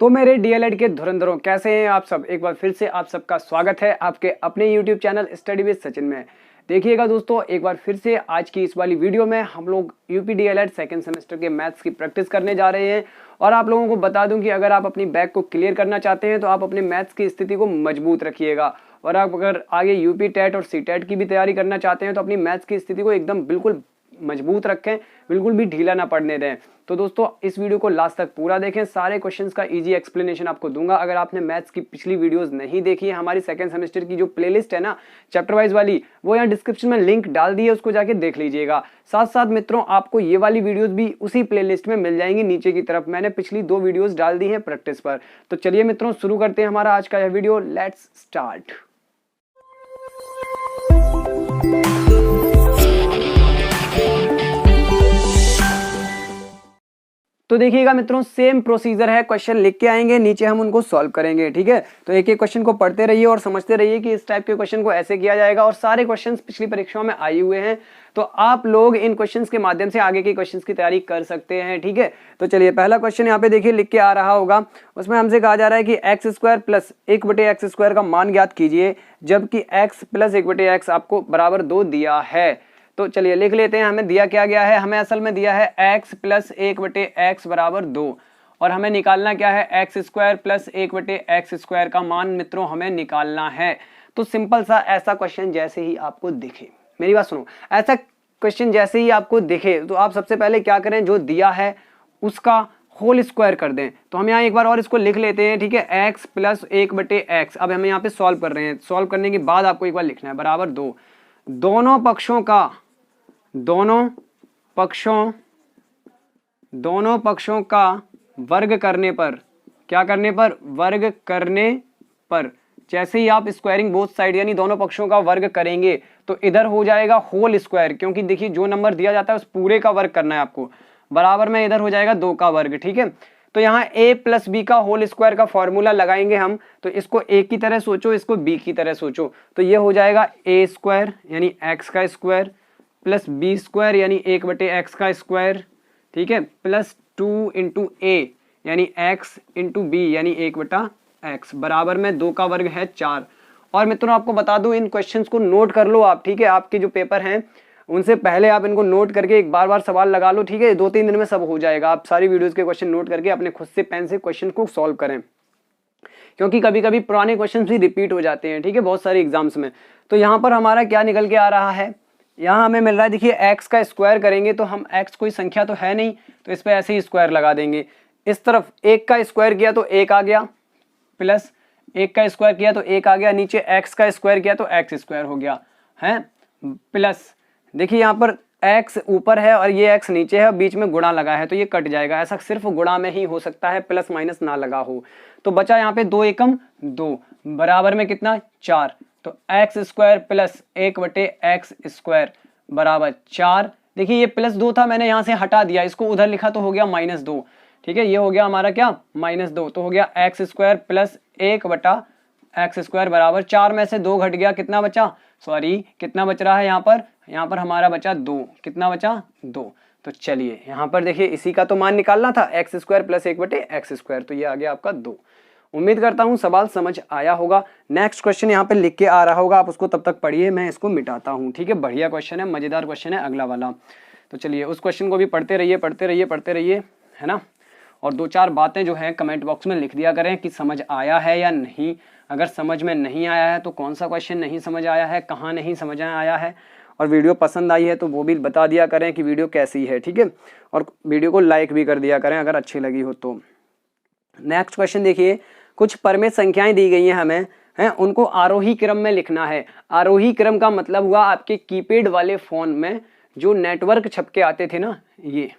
तो मेरे डीएलएड के धुरंधरों, कैसे हैं आप सब। एक बार फिर से आप सबका स्वागत है आपके अपने YouTube channel study with Sachin में। देखिएगा दोस्तों, एक बार फिर से आज की इस वाली वीडियो में हम लोग यूपी डीएलएड सेकंड सेमेस्टर के मैथ्स की प्रैक्टिस करने जा रहे हैं। और आप लोगों को बता दूं कि अगर आप अपनी बैक को क्लियर करना चाहते हैं तो आप अपने मैथ्स की स्थिति को मजबूत रखिएगा। और आप अगर आगे यूपी टेट और सी टेट की भी तैयारी करना चाहते हैं तो अपनी मैथ्स की स्थिति को एकदम बिल्कुल मजबूत रखें, बिल्कुल भी ढीला ना पड़ने दें। तो दोस्तों इस वीडियो को लास्ट तक पूरा देखें, सारे क्वेश्चंस का इजी एक्सप्लेनेशन आपको दूंगा। अगर आपने मैथ्स की पिछली वीडियोस नहीं देखी है, हमारी सेकंड सेमेस्टर की जो प्लेलिस्ट है ना चैप्टर वाइज वाली, वो यहाँ डिस्क्रिप्शन में लिंक डाल दी है, उसको जाके देख लीजिएगा। साथ साथ मित्रों आपको ये वाली वीडियोस भी उसी प्लेलिस्ट में मिल जाएंगी नीचे की तरफ। मैंने पिछली 2 वीडियोस डाल दी है प्रैक्टिस पर। तो चलिए मित्रों शुरू करते हैं हमारा आज का यह वीडियो। Let's start. तो देखिएगा मित्रों, सेम प्रोसीजर है, क्वेश्चन लिख के आएंगे, नीचे हम उनको सॉल्व करेंगे। ठीक है, तो एक एक क्वेश्चन को पढ़ते रहिए और समझते रहिए कि इस टाइप के क्वेश्चन को ऐसे किया जाएगा। और सारे क्वेश्चंस पिछली परीक्षाओं में आए हुए हैं, तो आप लोग इन क्वेश्चंस के माध्यम से आगे के क्वेश्चंस की तैयारी कर सकते हैं। ठीक है, तो चलिए पहला क्वेश्चन यहाँ पे देखिए लिख के आ रहा होगा। उसमें हमसे कहा जा रहा है कि एक्स स्क्वायर प्लस 1/x² का मान ज्ञात कीजिए, जबकि x प्लस 1/x आपको बराबर 2 दिया है। तो चलिए लिख लेते हैं, हमें दिया क्या गया है। हमें असल में दिया है x प्लस 1/x बराबर 2, और हमें निकालना क्या है, एक्स स्क्वायर प्लस 1/x² का मान मित्रों हमें निकालना है। तो सिंपल सा ऐसा क्वेश्चन जैसे ही आपको दिखे, मेरी बात सुनो, ऐसा क्वेश्चन जैसे ही आपको दिखे तो आप सबसे पहले क्या करें, जो दिया है उसका होल स्क्वायर कर दें। तो हम यहाँ एक बार और इसको लिख लेते हैं। ठीक है, x प्लस 1/x। अब हम यहाँ पे सॉल्व कर रहे हैं। सॉल्व करने के बाद आपको एक बार लिखना है बराबर 2। दोनों पक्षों का वर्ग करने पर, क्या करने पर, वर्ग करने पर, जैसे ही आप स्क्वायरिंग बोथ साइड यानी दोनों पक्षों का वर्ग करेंगे तो इधर हो जाएगा होल स्क्वायर, क्योंकि देखिए जो नंबर दिया जाता है उस पूरे का वर्ग करना है आपको। बराबर में इधर हो जाएगा 2 का वर्ग। ठीक है, तो यहाँ a प्लस बी का होल स्क्वायर का फॉर्मूला लगाएंगे हम। तो इसको a की तरह सोचो, इसको b की तरह सोचो। तो ये हो जाएगा a स्क्वायर यानी x का स्क्वायर प्लस b स्क्वायर यानी 1/x का स्क्वायर, ठीक है, प्लस 2 इंटू a यानी x इंटू b यानी 1/x बराबर में 2 का वर्ग है 4। और मित्रों आपको बता दूं, इन क्वेश्चंस को नोट कर लो आप। ठीक है, आपके जो पेपर हैं उनसे पहले आप इनको नोट करके एक बार सवाल लगा लो। ठीक है, 2-3 दिन में सब हो जाएगा। आप सारी वीडियोस के क्वेश्चन नोट करके अपने खुद से पेन से क्वेश्चन को सॉल्व करें, क्योंकि कभी कभी पुराने क्वेश्चन भी रिपीट हो जाते हैं। ठीक है, बहुत सारे एग्जाम्स में। तो यहाँ पर हमारा क्या निकल के आ रहा है, यहाँ हमें मिल रहा है, देखिए x का स्क्वायर करेंगे तो हम x कोई संख्या तो है नहीं, तो इस पर ऐसे ही स्क्वायर लगा देंगे। इस तरफ 1 का स्क्वायर किया तो 1 आ गया, प्लस 1 का स्क्वायर किया तो 1 आ गया, नीचे x का स्क्वायर किया तो x स्क्वायर हो गया है, प्लस देखिए यहाँ पर x ऊपर है और ये x नीचे है, बीच में गुणा लगा है तो ये कट जाएगा। ऐसा सिर्फ गुणा में ही हो सकता है, प्लस माइनस ना लगा हो। तो बचा यहाँ पे 2 एकम 2 बराबर में कितना, 4। तो एक्स स्क्वायर प्लस 1/x² बराबर 4। देखिए ये प्लस 2 था, मैंने यहाँ से हटा दिया, इसको उधर लिखा तो हो गया -2। ठीक है, ये हो गया हमारा क्या, -2। तो हो गया x स्क्वायर प्लस 1/x² बराबर 4 में से 2 घट गया, कितना बचा, सॉरी कितना बच रहा है यहाँ पर हमारा बचा 2। कितना बचा, 2। तो चलिए यहाँ पर देखिए इसी का तो मान निकालना था, एक्स स्क्वायर प्लस 1/x²। तो ये आ गया आपका 2। उम्मीद करता हूँ सवाल समझ आया होगा। नेक्स्ट क्वेश्चन यहाँ पे लिख के आ रहा होगा, आप उसको तब तक पढ़िए, मैं इसको मिटाता हूँ। ठीक है, बढ़िया क्वेश्चन है, मजेदार क्वेश्चन है अगला वाला। तो चलिए उस क्वेश्चन को भी पढ़ते रहिए, है ना। और 2-4 बातें जो है कमेंट बॉक्स में लिख दिया करें कि समझ आया है या नहीं। अगर समझ में नहीं आया है तो कौन सा क्वेश्चन नहीं समझ आया है, कहाँ नहीं समझ आया है, और वीडियो पसंद आई है तो वो भी बता दिया करें कि वीडियो कैसी है। ठीक है, और वीडियो को लाइक भी कर दिया करें अगर अच्छी लगी हो तो। नेक्स्ट क्वेश्चन देखिए, कुछ परमेय संख्याएं दी गई हैं हमें, हैं, उनको आरोही क्रम में लिखना है। आरोही क्रम का मतलब हुआ आपके कीपैड वाले फोन में जो नेटवर्क छपके आते थे ना, ये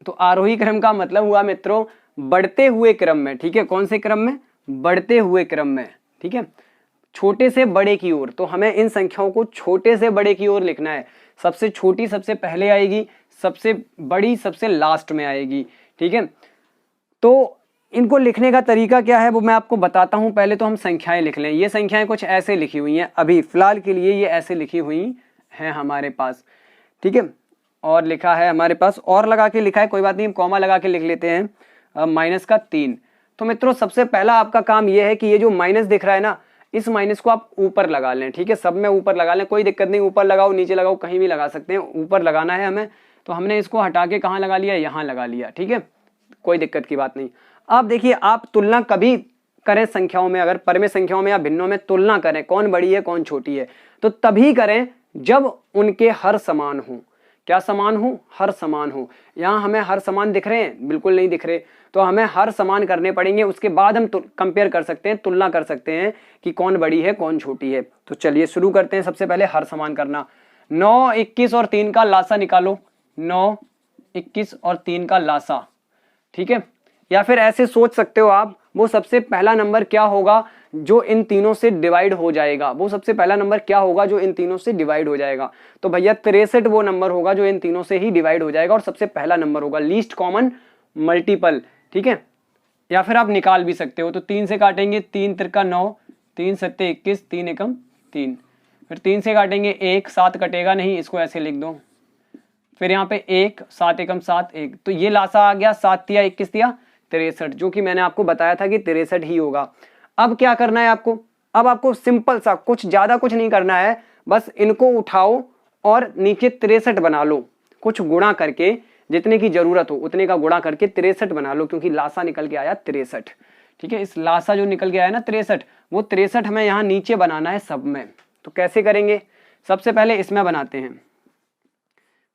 तो आरोही क्रम का मतलब हुआ मित्रों बढ़ते हुए क्रम में। ठीक है, कौन से क्रम में, बढ़ते हुए क्रम में। ठीक है, छोटे से बड़े की ओर। तो हमें इन संख्याओं को छोटे से बड़े की ओर लिखना है। सबसे छोटी सबसे पहले आएगी, सबसे बड़ी सबसे लास्ट में आएगी। ठीक है, तो इनको लिखने का तरीका क्या है वो मैं आपको बताता हूं। पहले तो हम संख्याएं लिख लें। ये संख्याएं कुछ ऐसे लिखी हुई हैं, अभी फिलहाल के लिए ये ऐसे लिखी हुई हैं हमारे पास। ठीक है, और लिखा है हमारे पास, और लगा के लिखा है, कोई बात नहीं, हम कॉमा लगा के लिख लेते हैं, माइनस का 3। तो मित्रों सबसे पहला आपका काम ये है कि ये जो माइनस दिख रहा है ना, इस माइनस को आप ऊपर लगा लें। ठीक है, सब में ऊपर लगा लें, कोई दिक्कत नहीं, ऊपर लगाओ नीचे लगाओ कहीं भी लगा सकते हैं, ऊपर लगाना है हमें। तो हमने इसको हटा के कहाँ लगा लिया, यहाँ लगा लिया। ठीक है, कोई दिक्कत की बात नहीं। अब देखिए, आप तुलना कभी करें संख्याओं में, अगर परमे संख्याओं में या भिन्नों में तुलना करें कौन बड़ी है कौन छोटी है, तो तभी करें जब उनके हर समान हो। क्या समान हो, हर समान हो। यहाँ हमें हर समान दिख रहे हैं, बिल्कुल नहीं दिख रहे, तो हमें हर समान करने पड़ेंगे, उसके बाद हम कंपेयर कर सकते हैं, तुलना कर सकते हैं कि कौन बड़ी है कौन छोटी है। तो चलिए शुरू करते हैं। सबसे पहले हर समान करना। 9, 21 और 3 का लासा निकालो। 9, 21 और 3 का लासा। ठीक है, या फिर ऐसे सोच सकते हो आप, वो सबसे पहला नंबर क्या होगा जो इन तीनों से डिवाइड हो जाएगा, वो सबसे पहला नंबर क्या होगा जो इन तीनों से डिवाइड हो जाएगा। तो भैया 63 वो नंबर होगा जो इन तीनों से ही डिवाइड हो जाएगा और सबसे पहला नंबर होगा, लीस्ट कॉमन मल्टीपल। ठीक है, या फिर आप निकाल भी सकते हो। तो 3 से काटेंगे, 3 त्रिका 9, 3 सत्ते 21, 3 एकम 3। फिर 3 से काटेंगे 1, 7 कटेगा नहीं, इसको ऐसे लिख दो। फिर यहाँ पे 1, 7 एकम 7, 1, तो ये लासा आ गया। 7 तिया 21 तिया 63, जो कि मैंने आपको बताया था कि 63 ही होगा। अब क्या करना है आपको, अब आपको सिंपल सा, कुछ ज्यादा कुछ नहीं करना है, बस इनको उठाओ और नीचे 63 बना लो। कुछ गुणा करके, जितने की जरूरत हो उतने का गुणा करके 63 बना लो, क्योंकि लासा निकल के आया 63। ठीक है, इस लासा जो निकल के आया ना 63, वो 63 हमें यहाँ नीचे बनाना है सब में। तो कैसे करेंगे, सबसे पहले इसमें बनाते हैं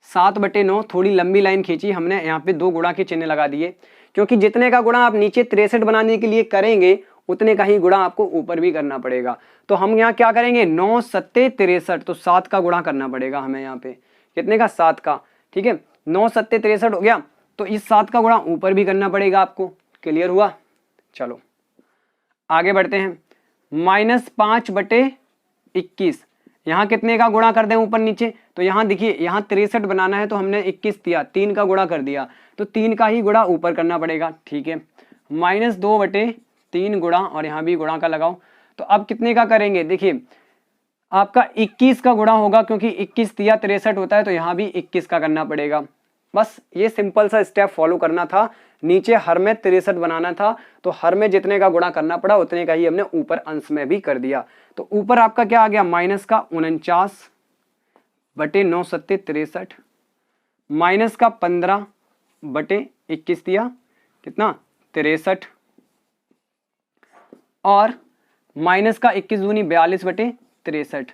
7/9। थोड़ी लंबी लाइन खींची हमने, यहाँ पे 2 गुणा के चिन्ह लगा दिए, क्योंकि जितने का गुणा आप नीचे 63 बनाने के लिए करेंगे उतने का ही गुणा आपको ऊपर भी करना पड़ेगा। तो हम यहाँ क्या करेंगे, 9 सत्ते 63, तो 7 का गुणा करना पड़ेगा हमें यहाँ पे, कितने का, 7 का। ठीक है, 9 सत्ते 63 हो गया, तो इस 7 का गुणा ऊपर भी करना पड़ेगा आपको। क्लियर हुआ, चलो आगे बढ़ते हैं। -5/21, यहाँ कितने का गुणा कर दें ऊपर नीचे, तो यहाँ देखिए, यहाँ 63 बनाना है तो हमने 21 दिया, 3 का गुणा कर दिया, तो 3 का ही गुणा ऊपर करना पड़ेगा। ठीक है, -2/3 गुणा, और यहाँ भी गुणा का लगाओ। तो अब कितने का करेंगे, देखिए आपका 21 का गुणा होगा, क्योंकि 21 तिया 63 होता है, तो यहाँ भी 21 का करना पड़ेगा। बस ये सिंपल सा स्टेप फॉलो करना था। नीचे हर में 63 बनाना था, तो हर में जितने का गुणा करना पड़ा उतने का ही हमने ऊपर अंश में भी कर दिया। तो ऊपर आपका क्या आ गया, -49/9 सत्ते 63, -15/21 दिया कितना, 63, और -21 दूनी 42/63।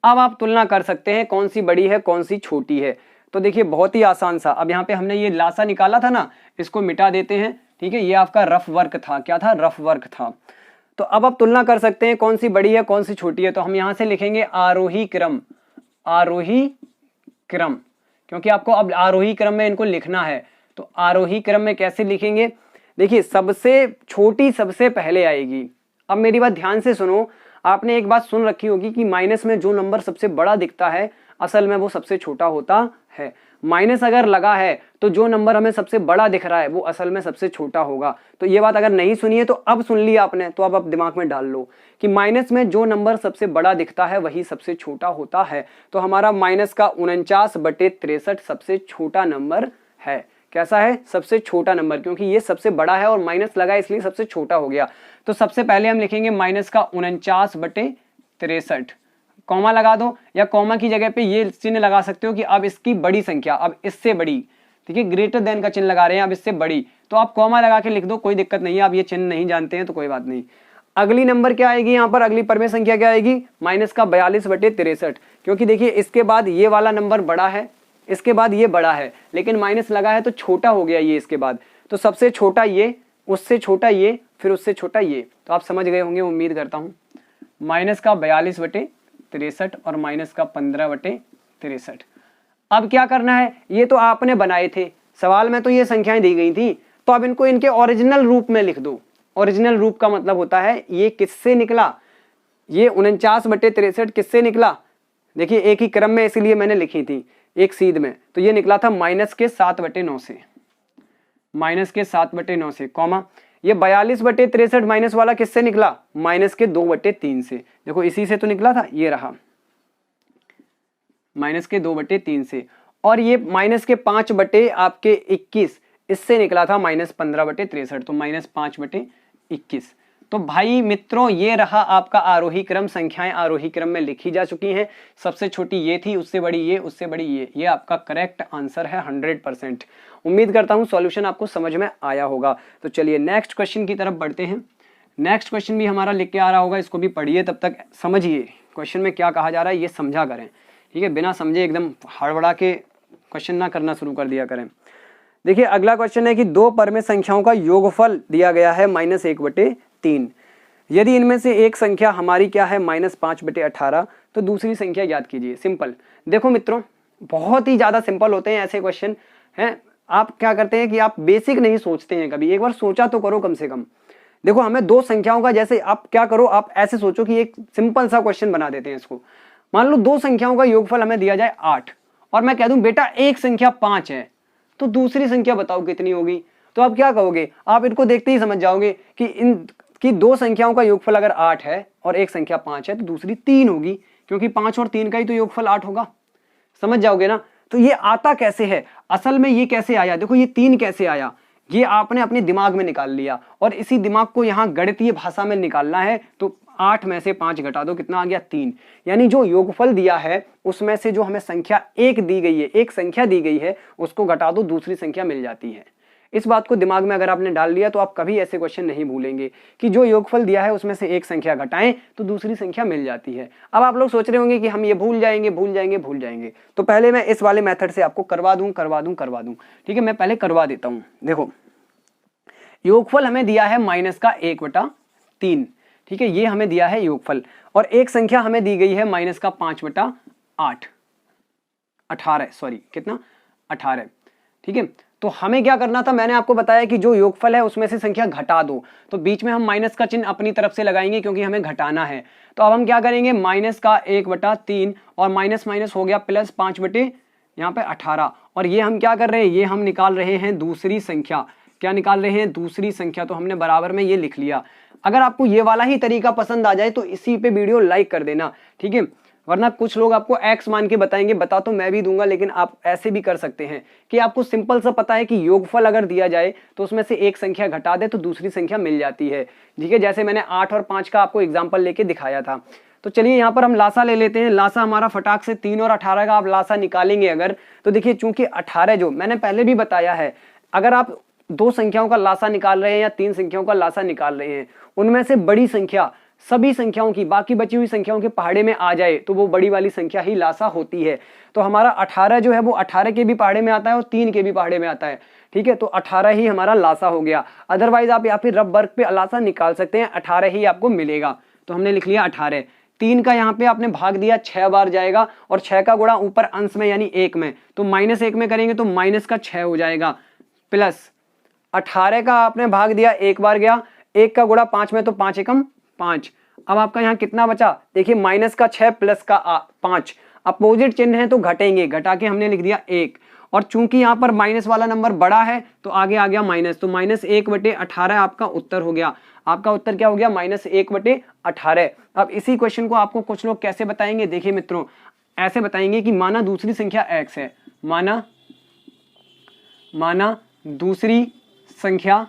अब आप तुलना कर सकते हैं कौन सी बड़ी है कौन सी छोटी है। तो देखिए बहुत ही आसान सा, अब यहाँ पे हमने ये लासा निकाला था ना, इसको मिटा देते हैं। ठीक है, ये आपका रफ वर्क था, क्या था, रफ वर्क था। तो अब आप तुलना कर सकते हैं कौन सी बड़ी है कौन सी छोटी है। तो हम यहाँ से लिखेंगे आरोही क्रम, आरोही क्रम, क्योंकि आपको अब आरोही क्रम में इनको लिखना है। तो आरोही क्रम में कैसे लिखेंगे, देखिए सबसे छोटी सबसे पहले आएगी। अब मेरी बात ध्यान से सुनो, आपने एक बात सुन रखी होगी कि माइनस में जो नंबर सबसे बड़ा दिखता है असल में वो सबसे छोटा होता है। माइनस अगर लगा है तो जो नंबर हमें सबसे बड़ा दिख रहा है वो असल में सबसे छोटा होगा। तो ये बात अगर नहीं सुनी है तो अब सुन ली आपने, तो अब आप दिमाग में डाल लो कि माइनस में जो नंबर सबसे बड़ा दिखता है वही सबसे छोटा होता है। तो हमारा माइनस का 49/63 सबसे छोटा नंबर है। कैसा है, सबसे छोटा नंबर, क्योंकि ये सबसे बड़ा है और माइनस लगा इसलिए सबसे छोटा हो गया। तो सबसे पहले हम लिखेंगे माइनस का 49/63, कॉमा लगा दो, या कॉमा की जगह पे ये चिन्ह लगा सकते हो कि अब इसकी बड़ी संख्या, अब इससे बड़ी, ठीक है, ग्रेटर देन का चिन्ह लगा रहे हैं, अब इससे बड़ी, तो आप कॉमा लगा के लिख दो, कोई दिक्कत नहीं है। आप ये चिन्ह नहीं जानते हैं तो कोई बात नहीं। अगली नंबर क्या आएगी यहाँ पर, अगली परमेय संख्या क्या आएगी, माइनस का 42/63, क्योंकि देखिए इसके बाद ये वाला नंबर बड़ा है, इसके बाद ये बड़ा है, लेकिन माइनस लगा है तो छोटा हो गया ये इसके बाद। तो सबसे छोटा ये, उससे छोटा ये, फिर उससे छोटा ये। तो आप समझ गए होंगे, उम्मीद करता हूँ। माइनस का 42/63 और माइनस का 15/63। अब क्या करना है, ये तो आपने बनाए थे, सवाल में तो ये संख्याएं दी गई थी, तो अब इनको इनके ओरिजिनल रूप में लिख दो। ओरिजिनल रूप का मतलब होता है ये किससे निकला, ये 49/63 किससे निकला, देखिए एक ही क्रम में इसलिए मैंने लिखी थी एक सीध में, तो ये निकला था माइनस के 7/9 से, माइनस के 7/9 से, कॉमा ये 42/63 माइनस वाला किससे निकला, माइनस के 2/3 से। देखो इसी से तो निकला था, ये रहा माइनस के 2/3 से। और ये माइनस के 5 बटे आपके 21, इससे निकला था -15 बटे 63, तो -5 बटे 21। तो भाई मित्रों ये रहा आपका आरोही क्रम, संख्याएं आरोही क्रम में लिखी जा चुकी हैं। सबसे छोटी ये थी, उससे बड़ी ये, उससे बड़ी ये आपका करेक्ट आंसर है 100%। उम्मीद करता हूं सॉल्यूशन आपको समझ में आया होगा। तो चलिए नेक्स्ट क्वेश्चन की तरफ बढ़ते हैं। नेक्स्ट क्वेश्चन भी हमारा लिख के आ रहा होगा, इसको भी पढ़िए, तब तक समझिए क्वेश्चन में क्या कहा जा रहा है, ये समझा करें, ठीक है। बिना समझे एकदम हड़बड़ा के क्वेश्चन ना करना शुरू कर दिया करें। देखिए अगला क्वेश्चन है कि दो परमेय संख्याओं का योगफल दिया गया है -1/3। यदि इनमें से एक संख्या हमारी क्या है -5/18, तो दूसरी संख्या याद कीजिए। सिंपल, देखो मित्रों बहुत ही ज्यादा सिंपल होते हैं ऐसे क्वेश्चन हैं। आप क्या करते हैं कि आप बेसिक नहीं सोचते हैं, कभी एक बार सोचा तो करो कम से कम। देखो हमें दो संख्याओं का, जैसे आप क्या करो, आप ऐसे सोचो कि एक सिंपल सा क्वेश्चन बना देते हैं इसको। मान लो दो संख्याओं का योगफल हमें दिया जाए 8 और मैं कह दूं बेटा एक संख्या 5 है, तो दूसरी संख्या बताओ कितनी होगी। तो आप क्या कहोगे, आप इनको देखते ही समझ जाओगे कि दो संख्याओं का योगफल अगर 8 है और एक संख्या 5 है तो दूसरी 3 होगी, क्योंकि 5 और 3 का ही तो योगफल 8 होगा। समझ जाओगे ना। तो ये आता कैसे है, असल में ये कैसे आया, देखो ये 3 कैसे आया, ये आपने अपने दिमाग में निकाल लिया और इसी दिमाग को यहाँ गणितीय भाषा में निकालना है। तो 8 में से 5 घटा दो, कितना आ गया 3। यानी जो योगफल दिया है उसमें से जो हमें संख्या एक दी गई है, एक संख्या दी गई है, उसको घटा दो, दूसरी संख्या मिल जाती है। इस बात को दिमाग में अगर आपने डाल लिया तो आप कभी ऐसे क्वेश्चन नहीं भूलेंगे कि जो योगफल दिया है उसमें से एक संख्या घटाएं तो दूसरी संख्या मिल जाती है। अब आप लोग सोच रहे होंगे कि हम ये भूल जाएंगे। तो पहले मैं इस वाले मेथड से आपको करवा दूं। ठीक है, मैं पहले करवा देता हूं। देखो योगफल हमें दिया है -1/3, ठीक है, ये हमें दिया है योगफल, और एक संख्या हमें दी गई है -5/8, 18, सॉरी कितना 18, ठीक है। तो हमें क्या करना था, मैंने आपको बताया कि जो योगफल है उसमें से संख्या घटा दो, तो बीच में हम माइनस का चिन्ह अपनी तरफ से लगाएंगे क्योंकि हमें घटाना है। तो अब हम क्या करेंगे, -1/3 और माइनस माइनस हो गया +5 यहाँ पे 18, और ये हम क्या कर रहे हैं, ये हम निकाल रहे हैं दूसरी संख्या। क्या निकाल रहे हैं, दूसरी संख्या। तो हमने बराबर में ये लिख लिया। अगर आपको ये वाला ही तरीका पसंद आ जाए तो इसी पे वीडियो लाइक कर देना, ठीक है। वरना कुछ लोग आपको x मान के बताएंगे, बता तो मैं भी दूंगा, लेकिन आप ऐसे भी कर सकते हैं कि आपको सिंपल सा पता है कि योगफल अगर दिया जाए तो उसमें से एक संख्या घटा दे तो दूसरी संख्या मिल जाती है, ठीक है। जैसे मैंने 8 और 5 का आपको एग्जाम्पल लेके दिखाया था। तो चलिए यहाँ पर हम लासा ले लेते हैं। लासा हमारा फटाक से 3 और 18 का आप लासा निकालेंगे अगर, तो देखिए चूंकि 18 जो मैंने पहले भी बताया है, अगर आप दो संख्याओं का लासा निकाल रहे हैं या 3 संख्याओं का लासा निकाल रहे हैं, उनमें से बड़ी संख्या सभी संख्याओं की, बाकी बची हुई संख्याओं के पहाड़े में आ जाए तो वो बड़ी वाली संख्या ही लासा होती है। तो हमारा 18 जो है वो 18 के भी पहाड़े में आता है और 3 के भी पहाड़े में आता है, ठीक है। तो 18 ही हमारा लासा हो गया। अदरवाइज आप या फिर रफ वर्ग पे लासा निकाल सकते हैं, 18 ही आपको मिलेगा। तो हमने लिख लिया 18। 3 का यहाँ पे आपने भाग दिया, 6 बार जाएगा, और 6 का गुणा ऊपर अंश में यानी 1 में, तो -1 में करेंगे तो माइनस का 6 हो जाएगा, प्लस 18 का आपने भाग दिया, 1 बार गया, 1 का गुणा 5 में तो 5 एकम 5। अब आपका यहाँ कितना बचा, देखिए माइनस का 6 प्लस का 5, अपोजिट चिन्ह है तो घटेंगे, घटा के हमने लिख दिया 1, और चूंकि यहाँ पर माइनस वाला नंबर बड़ा है तो आगे आ गया माइनस, तो -1/18 आपका उत्तर हो गया। आपका उत्तर क्या हो गया, -1/18। अब इसी क्वेश्चन को आपको कुछ लोग कैसे बताएंगे, देखिए मित्रों ऐसे बताएंगे कि माना दूसरी संख्या x है, माना दूसरी संख्या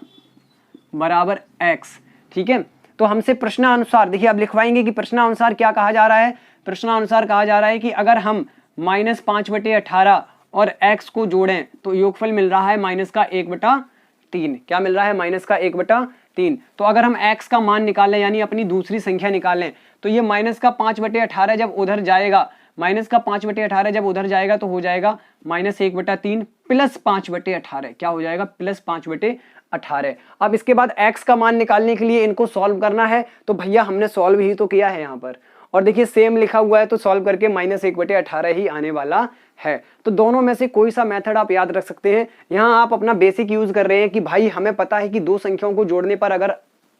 बराबर x, ठीक है। तो हमसे प्रश्नानुसार, देखिए आप लिखवाएंगे कि प्रश्नानुसार क्या कहा जा रहा है। प्रश्नानुसार कहा जा रहा है कि अगर हम -5/18 और x को जोड़ें तो योगफल मिल रहा है -1/3। क्या मिल रहा है, -1/3। तो अगर हम x का मान निकालें यानी अपनी दूसरी संख्या निकालें तो ये -5/18 जब उधर जाएगा, -5/18 जब उधर जाएगा तो हो जाएगा -1/3 प्लस 5/18। क्या हो जाएगा, +5/18। अब इसके बाद x का मान निकालने के लिए इनको सॉल्व करना है, तो भैया हमने सॉल्व ही तो किया है यहाँ पर, और देखिए सेम लिखा हुआ है तो सॉल्व करके -1/18 ही आने वाला है। तो दोनों में से कोई सा मेथड आप याद रख सकते हैं। यहाँ आप अपना बेसिक यूज कर रहे हैं कि भाई हमें पता है कि दो संख्याओं को जोड़ने पर अगर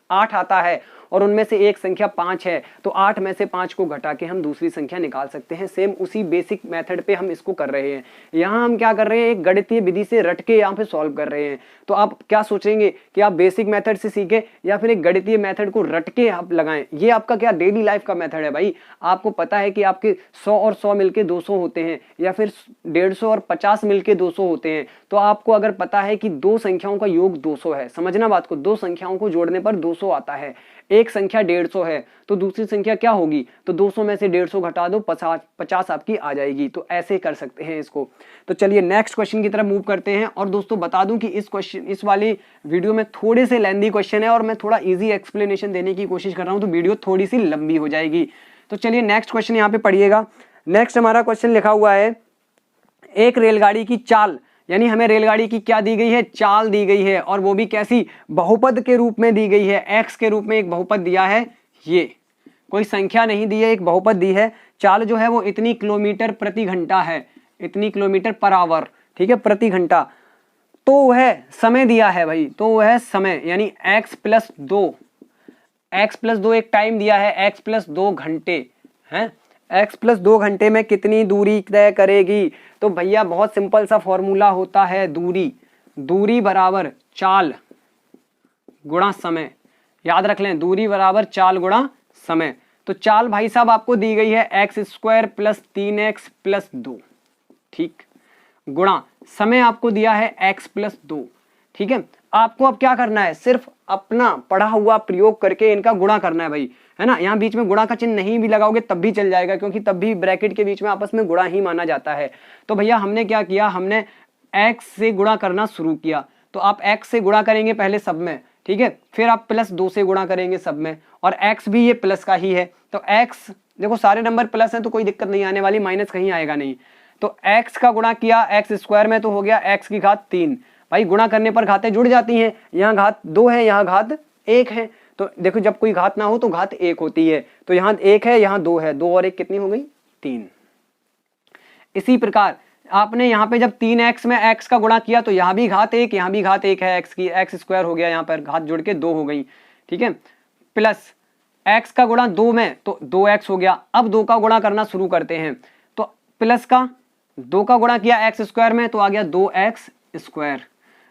8 आता है और उनमें से एक संख्या 5 है, तो 8 में से 5 को घटा के हम दूसरी संख्या निकाल सकते हैं। सेम उसी बेसिक मेथड पे हम इसको कर रहे हैं। यहाँ हम क्या कर रहे हैं, एक गणितीय विधि से रट के यहाँ पे सॉल्व कर रहे हैं। तो आप क्या सोचेंगे कि आप बेसिक मेथड से सीखे या फिर एक गणितीय मेथड को रट के आप लगाएं? ये आपका क्या डेली लाइफ का मेथड है भाई। आपको पता है कि आपके 100 और 100 मिलके 200 होते हैं, या फिर 150 और 50 मिलके 200 होते हैं। तो आपको अगर पता है कि दो संख्याओं का योग 200 है, समझना बात को, दो संख्याओं को जोड़ने पर 200 आता है, एक संख्या 150 है तो दूसरी संख्या क्या होगी, तो 200 में से 150 घटा दो, 50 आपकी आ जाएगी। तो ऐसे कर सकते हैं इसको। तो चलिए नेक्स्ट क्वेश्चन की तरफ मूव करते हैं। और दोस्तों बता दूं कि इस वाली वीडियो में थोड़े से लेंथी क्वेश्चन है और मैं थोड़ा इजी एक्सप्लेनेशन देने की कोशिश कर रहा हूं, तो वीडियो थोड़ी सी लंबी हो जाएगी। तो चलिए नेक्स्ट क्वेश्चन यहाँ पे पढ़िएगा। नेक्स्ट हमारा क्वेश्चन लिखा हुआ है, एक रेलगाड़ी की चाल, यानी हमें रेलगाड़ी की क्या दी गई है, चाल दी गई है, और वो भी कैसी, बहुपद के रूप में दी गई है। एक्स के रूप में एक बहुपद दिया है, ये कोई संख्या नहीं दी है, एक बहुपद दी है। चाल जो है वो इतनी किलोमीटर प्रति घंटा है, इतनी किलोमीटर पर आवर, ठीक है, प्रति घंटा। तो वह समय दिया है भाई, तो वह समय यानी x प्लस 2 एक टाइम दिया है, x प्लस 2 घंटे है, x प्लस 2 घंटे में कितनी दूरी तय करेगी। तो भैया बहुत सिंपल सा फॉर्मूला होता है, दूरी बराबर चाल गुणा समय। याद रख लें, दूरी बराबर चाल गुणा समय। तो चाल भाई साहब आपको दी गई है x² प्लस 3x प्लस 2, ठीक, गुणा समय आपको दिया है x प्लस 2, ठीक है। आपको अब क्या करना है, सिर्फ अपना पढ़ा हुआ प्रयोग करके इनका गुणा करना है भाई, है ना। यहाँ बीच में गुणा का चिन्ह नहीं भी लगाओगे तब भी चल जाएगा, क्योंकि तब भी ब्रैकेट के बीच में आपस में गुणा ही माना जाता है। तो भैया हमने क्या किया, हमने x से गुणा करना शुरू किया। तो आप x से गुणा करेंगे पहले सब में, ठीक है, फिर आप प्लस 2 से गुणा करेंगे सब में, और x भी ये प्लस का ही है। तो x देखो सारे नंबर प्लस हैं तो कोई दिक्कत नहीं आने वाली, माइनस कहीं आएगा नहीं। तो x का गुणा किया x² में, तो हो गया x की घात 3। भाई गुणा करने पर घातें जुड़ जाती हैं, यहाँ घात 2 है, यहाँ घात 1 है। तो देखो जब कोई घात ना हो तो घात 1 होती है। तो यहाँ 1 है, यहाँ 2 है, 2 और 1 कितनी हो गई, 3। इसी प्रकार आपने यहाँ पे जब 3x में x का गुणा किया तो यहाँ भी घात 1, यहाँ भी घात 1 है x की, x² हो गया, यहाँ पर घात जुड़ के 2 हो गई, ठीक है। प्लस x का गुणा 2 में तो 2x हो गया। अब 2 का गुणा करना शुरू करते हैं। तो प्लस का 2 का गुणा किया x² में तो आ गया 2x²।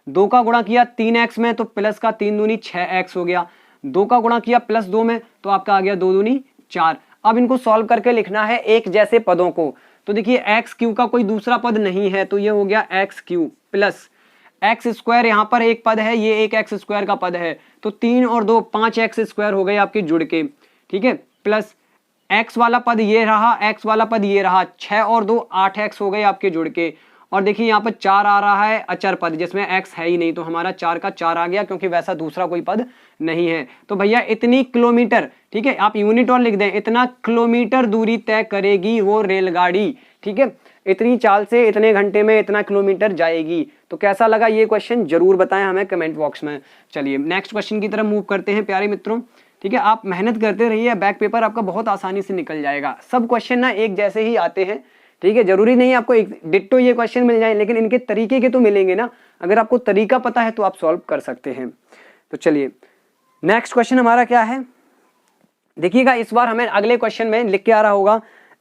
2 का गुणा किया 3x में तो प्लस का 3 दूनी 6x हो गया। 2 का गुणा किया प्लस 2 में तो आपका आ गया 2 दूनी 4। अब इनको सॉल्व करके लिखना है एक जैसे पदों को। तो देखिए x³ का कोई दूसरा पद नहीं है, तो ये हो गया x³ प्लस x² यहाँ पर एक पद है, ये एक x² का पद है, तो 3 और 2 5x² हो गए आपके जुड़ के, ठीक है। प्लस x वाला पद ये रहा, x वाला पद ये रहा, 6 और 2 8x हो गए आपके जुड़ के। और देखिए यहाँ पर 4 आ रहा है अचर पद, जिसमें x है ही नहीं, तो हमारा 4 का 4 आ गया, क्योंकि वैसा दूसरा कोई पद नहीं है। तो भैया इतनी किलोमीटर, ठीक है, आप यूनिट और लिख दें, इतना किलोमीटर दूरी तय करेगी वो रेलगाड़ी, ठीक है। इतनी चाल से इतने घंटे में इतना किलोमीटर जाएगी। तो कैसा लगा ये क्वेश्चन जरूर बताएं हमें कमेंट बॉक्स में। चलिए नेक्स्ट क्वेश्चन की तरफ मूव करते हैं प्यारे मित्रों, ठीक है। आप मेहनत करते रहिए, बैक पेपर आपका बहुत आसानी से निकल जाएगा। सब क्वेश्चन ना एक जैसे ही आते हैं, ठीक है, जरूरी नहीं आपको एक डिट्टो ये क्वेश्चन मिल जाए, लेकिन इनके तरीके के तो मिलेंगे ना। अगर आपको तरीका पता है तो आप सॉल्व कर सकते हैं। तो चलिए नेक्स्ट क्वेश्चन हमारा क्या है, देखिएगा। इस बार हमें अगले क्वेश्चन में लिख के आ रहा होगा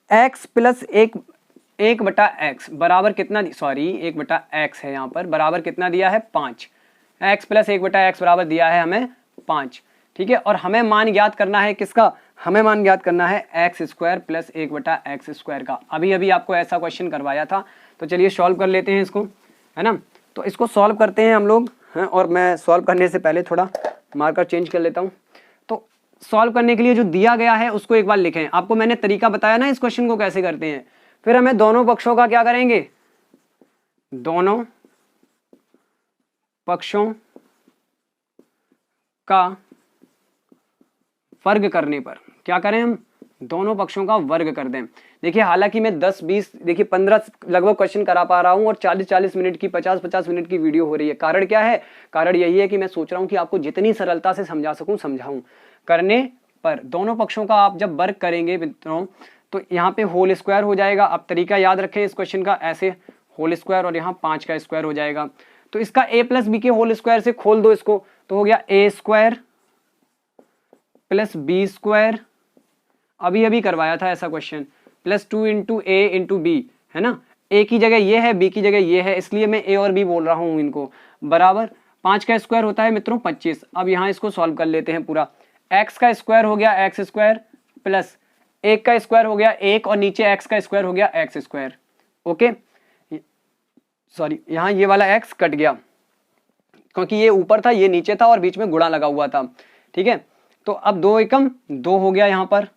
x प्लस 1/x बराबर कितना, सॉरी 1/x है यहाँ पर, बराबर कितना दिया है 5। x प्लस 1/x बराबर दिया है हमें 5, ठीक है। और हमें मान ज्ञात करना है किसका, हमें मान ज्ञात करना है x² प्लस 1/x² का। अभी अभी आपको ऐसा क्वेश्चन करवाया था। तो चलिए सॉल्व कर लेते हैं इसको, है ना। तो इसको सॉल्व करते हैं हम लोग, हैं, और मैं सॉल्व करने से पहले थोड़ा मार्कर चेंज कर लेता हूँ। तो सॉल्व करने के लिए जो दिया गया है उसको एक बार लिखें। आपको मैंने तरीका बताया ना इस क्वेश्चन को कैसे करते हैं। फिर हमें दोनों पक्षों का क्या करेंगे, दोनों पक्षों का वर्ग करने पर क्या करें, हम दोनों पक्षों का वर्ग कर दें। देखिए हालांकि मैं 10-20 देखिए 15 लगभग क्वेश्चन करा पा रहा हूं और 40-40 मिनट की 50-50 मिनट की वीडियो हो रही है। कारण क्या है, कारण यही है कि मैं सोच रहा हूं कि आपको जितनी सरलता से समझा सकूं समझाऊं। करने पर दोनों पक्षों का आप जब वर्ग करेंगे मित्रों तो यहाँ पे होल स्क्वायर हो जाएगा। आप तरीका याद रखें इस क्वेश्चन का, ऐसे होल स्क्वायर और यहाँ 5 का स्क्वायर हो जाएगा। तो इसका a प्लस बी के होल स्क्वायर से खोल दो इसको, तो हो गया a² प्लस बी स्क्वायर, अभी अभी करवाया था ऐसा क्वेश्चन, प्लस 2 इंटू ए इंटू बी, है ना, ए की जगह ये है, बी की जगह ये है, इसलिए मैं ए और बी बोल रहा हूँ इनको, बराबर 5 का स्क्वायर होता है मित्रों 25। अब यहाँ इसको सॉल्व कर लेते हैं पूरा, एक्स का स्क्वायर हो गया एक्स स्क्वायर, प्लस 1 का स्क्वायर हो गया 1, और नीचे एक्स का स्क्वायर हो गया एक्स स्क्वायर। ओके, सॉरी यहाँ ये वाला एक्स कट गया क्योंकि ये ऊपर था ये नीचे था और बीच में गुणा लगा हुआ था, ठीक है। तो अब 2 एकम 2 हो गया यहाँ पर,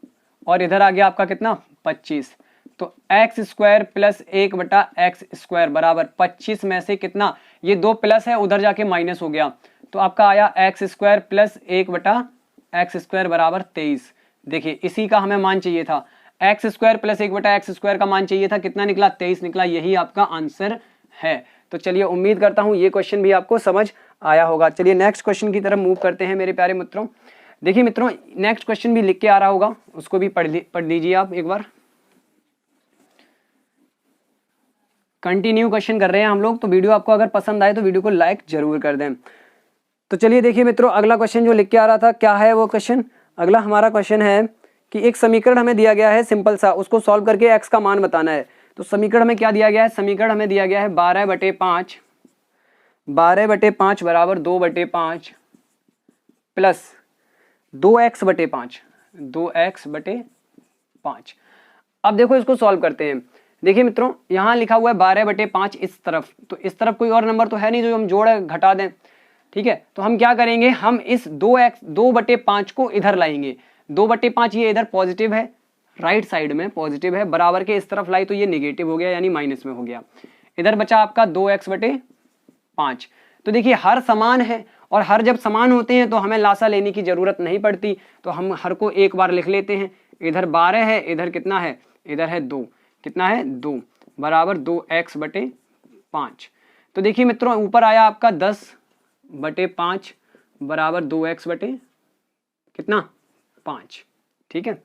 और इधर आ गया आपका कितना 25। तो एक्स स्क्वायर प्लस 1 बटा एक्स स्क्वायर बराबर 25 में से कितना, ये 2 प्लस है उधर जाके माइनस हो गया, तो आपका आया एक्स स्क्वायर प्लस 1 बटा एक्स स्क्वायर बराबर 23। देखिए इसी का हमें मान चाहिए था, एक्स स्क्वायर प्लस 1 बटा एक्स स्क्वायर का मान चाहिए था, कितना निकला 23 निकला, यही आपका आंसर है। तो चलिए उम्मीद करता हूं ये क्वेश्चन भी आपको समझ आया होगा। चलिए नेक्स्ट क्वेश्चन की तरफ मूव करते हैं मेरे प्यारे मित्रों। देखिए मित्रों नेक्स्ट क्वेश्चन भी लिख के आ रहा होगा, उसको भी पढ़ लीजिए आप एक बार। कंटिन्यू क्वेश्चन कर रहे हैं हम लोग, तो वीडियो आपको अगर पसंद आए तो वीडियो को लाइक जरूर कर दें। तो चलिए देखिए मित्रों अगला क्वेश्चन जो लिख के आ रहा था, क्या है वो क्वेश्चन, अगला हमारा क्वेश्चन है कि एक समीकरण हमें दिया गया है सिंपल सा, उसको सॉल्व करके एक्स का मान बताना है। तो समीकरण में क्या दिया गया है, समीकरण हमें दिया गया है 12/5 बराबर 2/5 प्लस 2x/5 2x/5। अब देखो इसको सॉल्व करते हैं। देखिए मित्रों यहाँ लिखा हुआ है 12/5 इस तरफ, तो इस तरफ कोई और नंबर तो है नहीं जो हम जोड़ घटा दें, ठीक है। तो हम क्या करेंगे, हम इस 2/5 को इधर लाएंगे, 2/5 ये इधर पॉजिटिव है, राइट साइड में पॉजिटिव है, बराबर के इस तरफ लाई तो ये नेगेटिव हो गया यानी माइनस में हो गया, इधर बचा आपका 2x/5। तो देखिए हर समान है, और हर जब समान होते हैं तो हमें लासा लेने की जरूरत नहीं पड़ती, तो हम हर को एक बार लिख लेते हैं। इधर 12 है, इधर कितना है, इधर है 2, कितना है 2 बराबर 2x/5। तो देखिए मित्रों ऊपर आया आपका 10/5 बराबर 2x/कितना 5, ठीक है।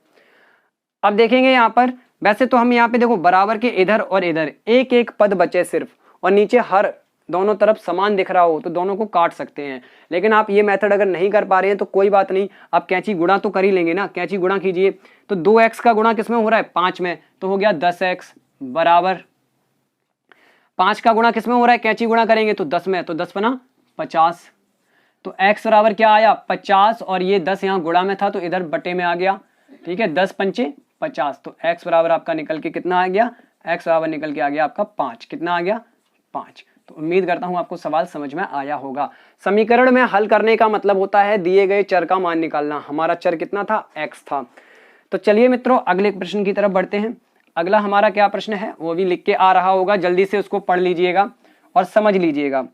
अब देखेंगे यहाँ पर, वैसे तो हम यहाँ पे देखो बराबर के इधर और इधर एक एक पद बचे सिर्फ, और नीचे हर दोनों तरफ समान दिख रहा हो तो दोनों को काट सकते हैं, लेकिन आप ये मेथड अगर नहीं कर पा रहे हैं तो कोई बात नहीं, आप कैंची गुणा तो कर ही लेंगे ना, कैंची गुणा कीजिए। तो 2x का गुणा किसमें हो रहा है 5 में, तो हो गया 10x बराबर 5 का गुणा किसमें हो रहा है, कैंची गुणा करेंगे तो 10 में, तो 10 बना 50। तो x बराबर क्या आया 50, और ये 10 यहाँ गुणा में था तो इधर बटे में आ गया, ठीक है, 10 पंचे 50। तो x बराबर आपका निकल के कितना आ गया, x बराबर निकल के आ गया आपका 5, कितना आ गया 5। तो उम्मीद करता हूं आपको सवाल समझ में आया होगा। समीकरण में हल करने का मतलब होता है दिए गए चर का मान निकालना, हमारा चर कितना था x था। तो चलिए मित्रों अगले प्रश्न की तरफ बढ़ते हैं। अगला हमारा क्या प्रश्न है वो भी लिख के आ रहा होगा, जल्दी से उसको पढ़ लीजिएगा और समझ लीजिएगा।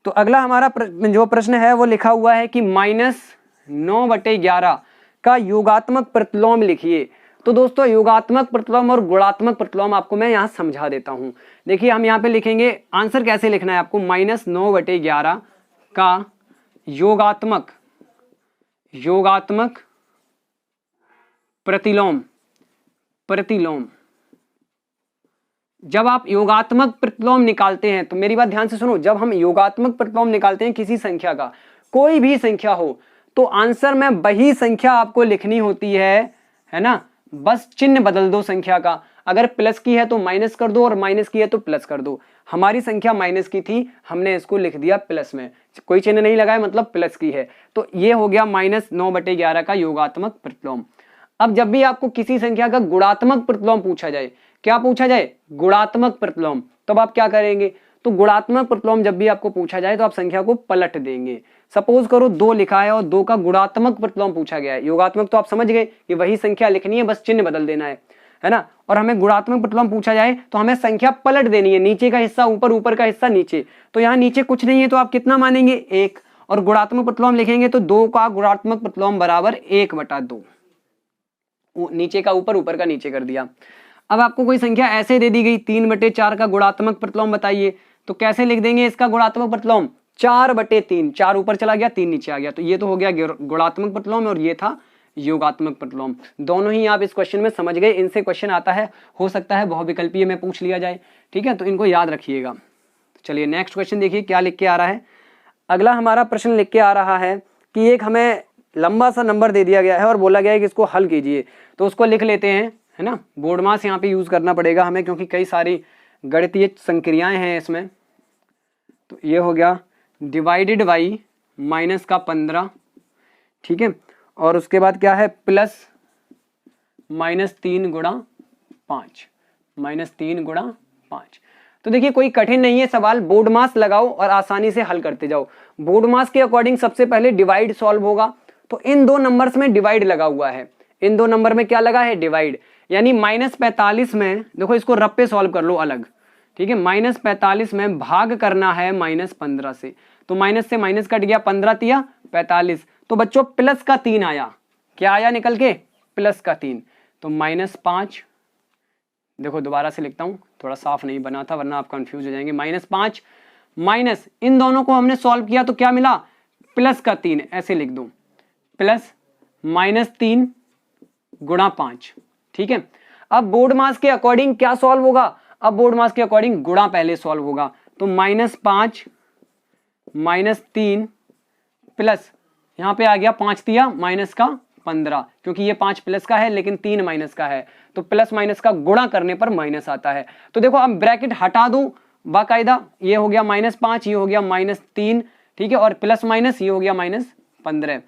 तो अगला हमारा जो प्रश्न है वो लिखा हुआ है कि -9/11 का योगात्मक प्रतिलोम लिखिए। तो दोस्तों योगात्मक प्रतिलोम और गुणात्मक प्रतिलोम आपको मैं यहाँ समझा देता हूँ। देखिए हम यहाँ पे लिखेंगे, आंसर कैसे लिखना है आपको, -9/11 का योगात्मक प्रतिलोम। जब आप योगात्मक प्रतिलोम निकालते हैं तो मेरी बात ध्यान से सुनो, जब हम योगात्मक प्रतिलोम निकालते हैं किसी संख्या का, कोई भी संख्या हो, तो आंसर में वही संख्या आपको लिखनी होती है ना, बस चिन्ह बदल दो संख्या का, अगर प्लस की है तो माइनस कर दो और माइनस की है तो प्लस कर दो। हमारी संख्या माइनस की थी, हमने इसको लिख दिया प्लस में, कोई चिन्ह नहीं लगाया मतलब प्लस की है, तो ये हो गया -9/11 का योगात्मक प्रतिलोम। अब जब भी आपको किसी संख्या का गुणात्मक प्रतिलोम पूछा जाए, क्या पूछा जाए, गुणात्मक प्रतिलोम, तब आप क्या करेंगे, तो गुणात्मक प्रतिलोम जब भी आपको पूछा जाए तो आप संख्या को पलट देंगे। सपोज करो 2 लिखा है और 2 का गुणात्मक प्रतिलोम पूछा गया है, योगात्मक तो आप समझ गए कि वही संख्या लिखनी है, बस चिन्ह बदल देना है ना, और हमें गुणात्मक प्रतिलोम पूछा जाए तो हमें संख्या पलट देनी है, नीचे का हिस्सा ऊपर, ऊपर का हिस्सा नीचे। तो यहाँ नीचे कुछ नहीं है तो आप कितना मानेंगे 1, और गुणात्मक प्रतिलोम लिखेंगे तो 2 का गुणात्मक प्रतिलोम बराबर 1/2, नीचे का ऊपर, ऊपर का नीचे कर दिया। अब आपको कोई संख्या ऐसे दे दी गई 3/4 का गुणात्मक प्रतिलोम बताइए, तो कैसे लिख देंगे इसका गुणात्मक प्रतिलोम, 4/3, 4 ऊपर चला गया 3 नीचे आ गया, तो ये तो हो गया गुणात्मक प्रतिलोम और ये था योगात्मक प्रतिलोम। दोनों ही आप इस क्वेश्चन में समझ गए, इनसे क्वेश्चन आता है, हो सकता है बहुविकल्पीय में पूछ लिया जाए, ठीक है, तो इनको याद रखिएगा। चलिए नेक्स्ट क्वेश्चन देखिए क्या लिख के आ रहा है। अगला हमारा प्रश्न लिख के आ रहा है कि एक हमें लंबा सा नंबर दे दिया गया है और बोला गया है कि इसको हल कीजिए, तो उसको लिख लेते हैं, है ना। बोर्ड मास यहाँ पे यूज करना पड़ेगा हमें, क्योंकि कई सारी गणितीय संक्रियाएं हैं इसमें। तो ये हो गया डिवाइडेड बाई माइनस का 15, ठीक है, और उसके बाद क्या है प्लस -3 गुणा 5, -3 गुणा 5। तो देखिए कोई कठिन नहीं है सवाल, बोर्ड मास लगाओ और आसानी से हल करते जाओ। बोर्ड मास के अकॉर्डिंग सबसे पहले डिवाइड सॉल्व होगा, तो इन दो नंबर्स में डिवाइड लगा हुआ है, इन दो नंबर में क्या लगा है डिवाइड, यानी -45 में, देखो इसको रप्पे सॉल्व कर लो अलग, ठीक है, -45 में भाग करना है -15 से, तो माइनस से माइनस कट गया, 15 तिया 45, तो बच्चों प्लस का 3 आया, क्या आया निकल के प्लस का 3, तो -5, देखो दोबारा से लिखता हूं, थोड़ा साफ नहीं बना था वरना आप कंफ्यूज हो जाएंगे, -5 माइनस इन दोनों को हमने सॉल्व किया तो क्या मिला प्लस का 3, ऐसे लिख दो, प्लस -3 गुणा 5, ठीक है। अब बोर्ड मास के अकॉर्डिंग क्या सॉल्व होगा, अब बोर्ड मास के अकॉर्डिंग गुणा पहले सॉल्व होगा, तो -5 -3 प्लस यहां पे आ गया 5 तिया माइनस का 15, क्योंकि ये 5 प्लस का है लेकिन 3 माइनस का है, तो प्लस माइनस का गुणा करने पर माइनस आता है। तो देखो अब ब्रैकेट हटा दूं बाकायदा, ये हो गया -5, ये हो गया -3, ठीक है, और प्लस माइनस ये हो गया -15,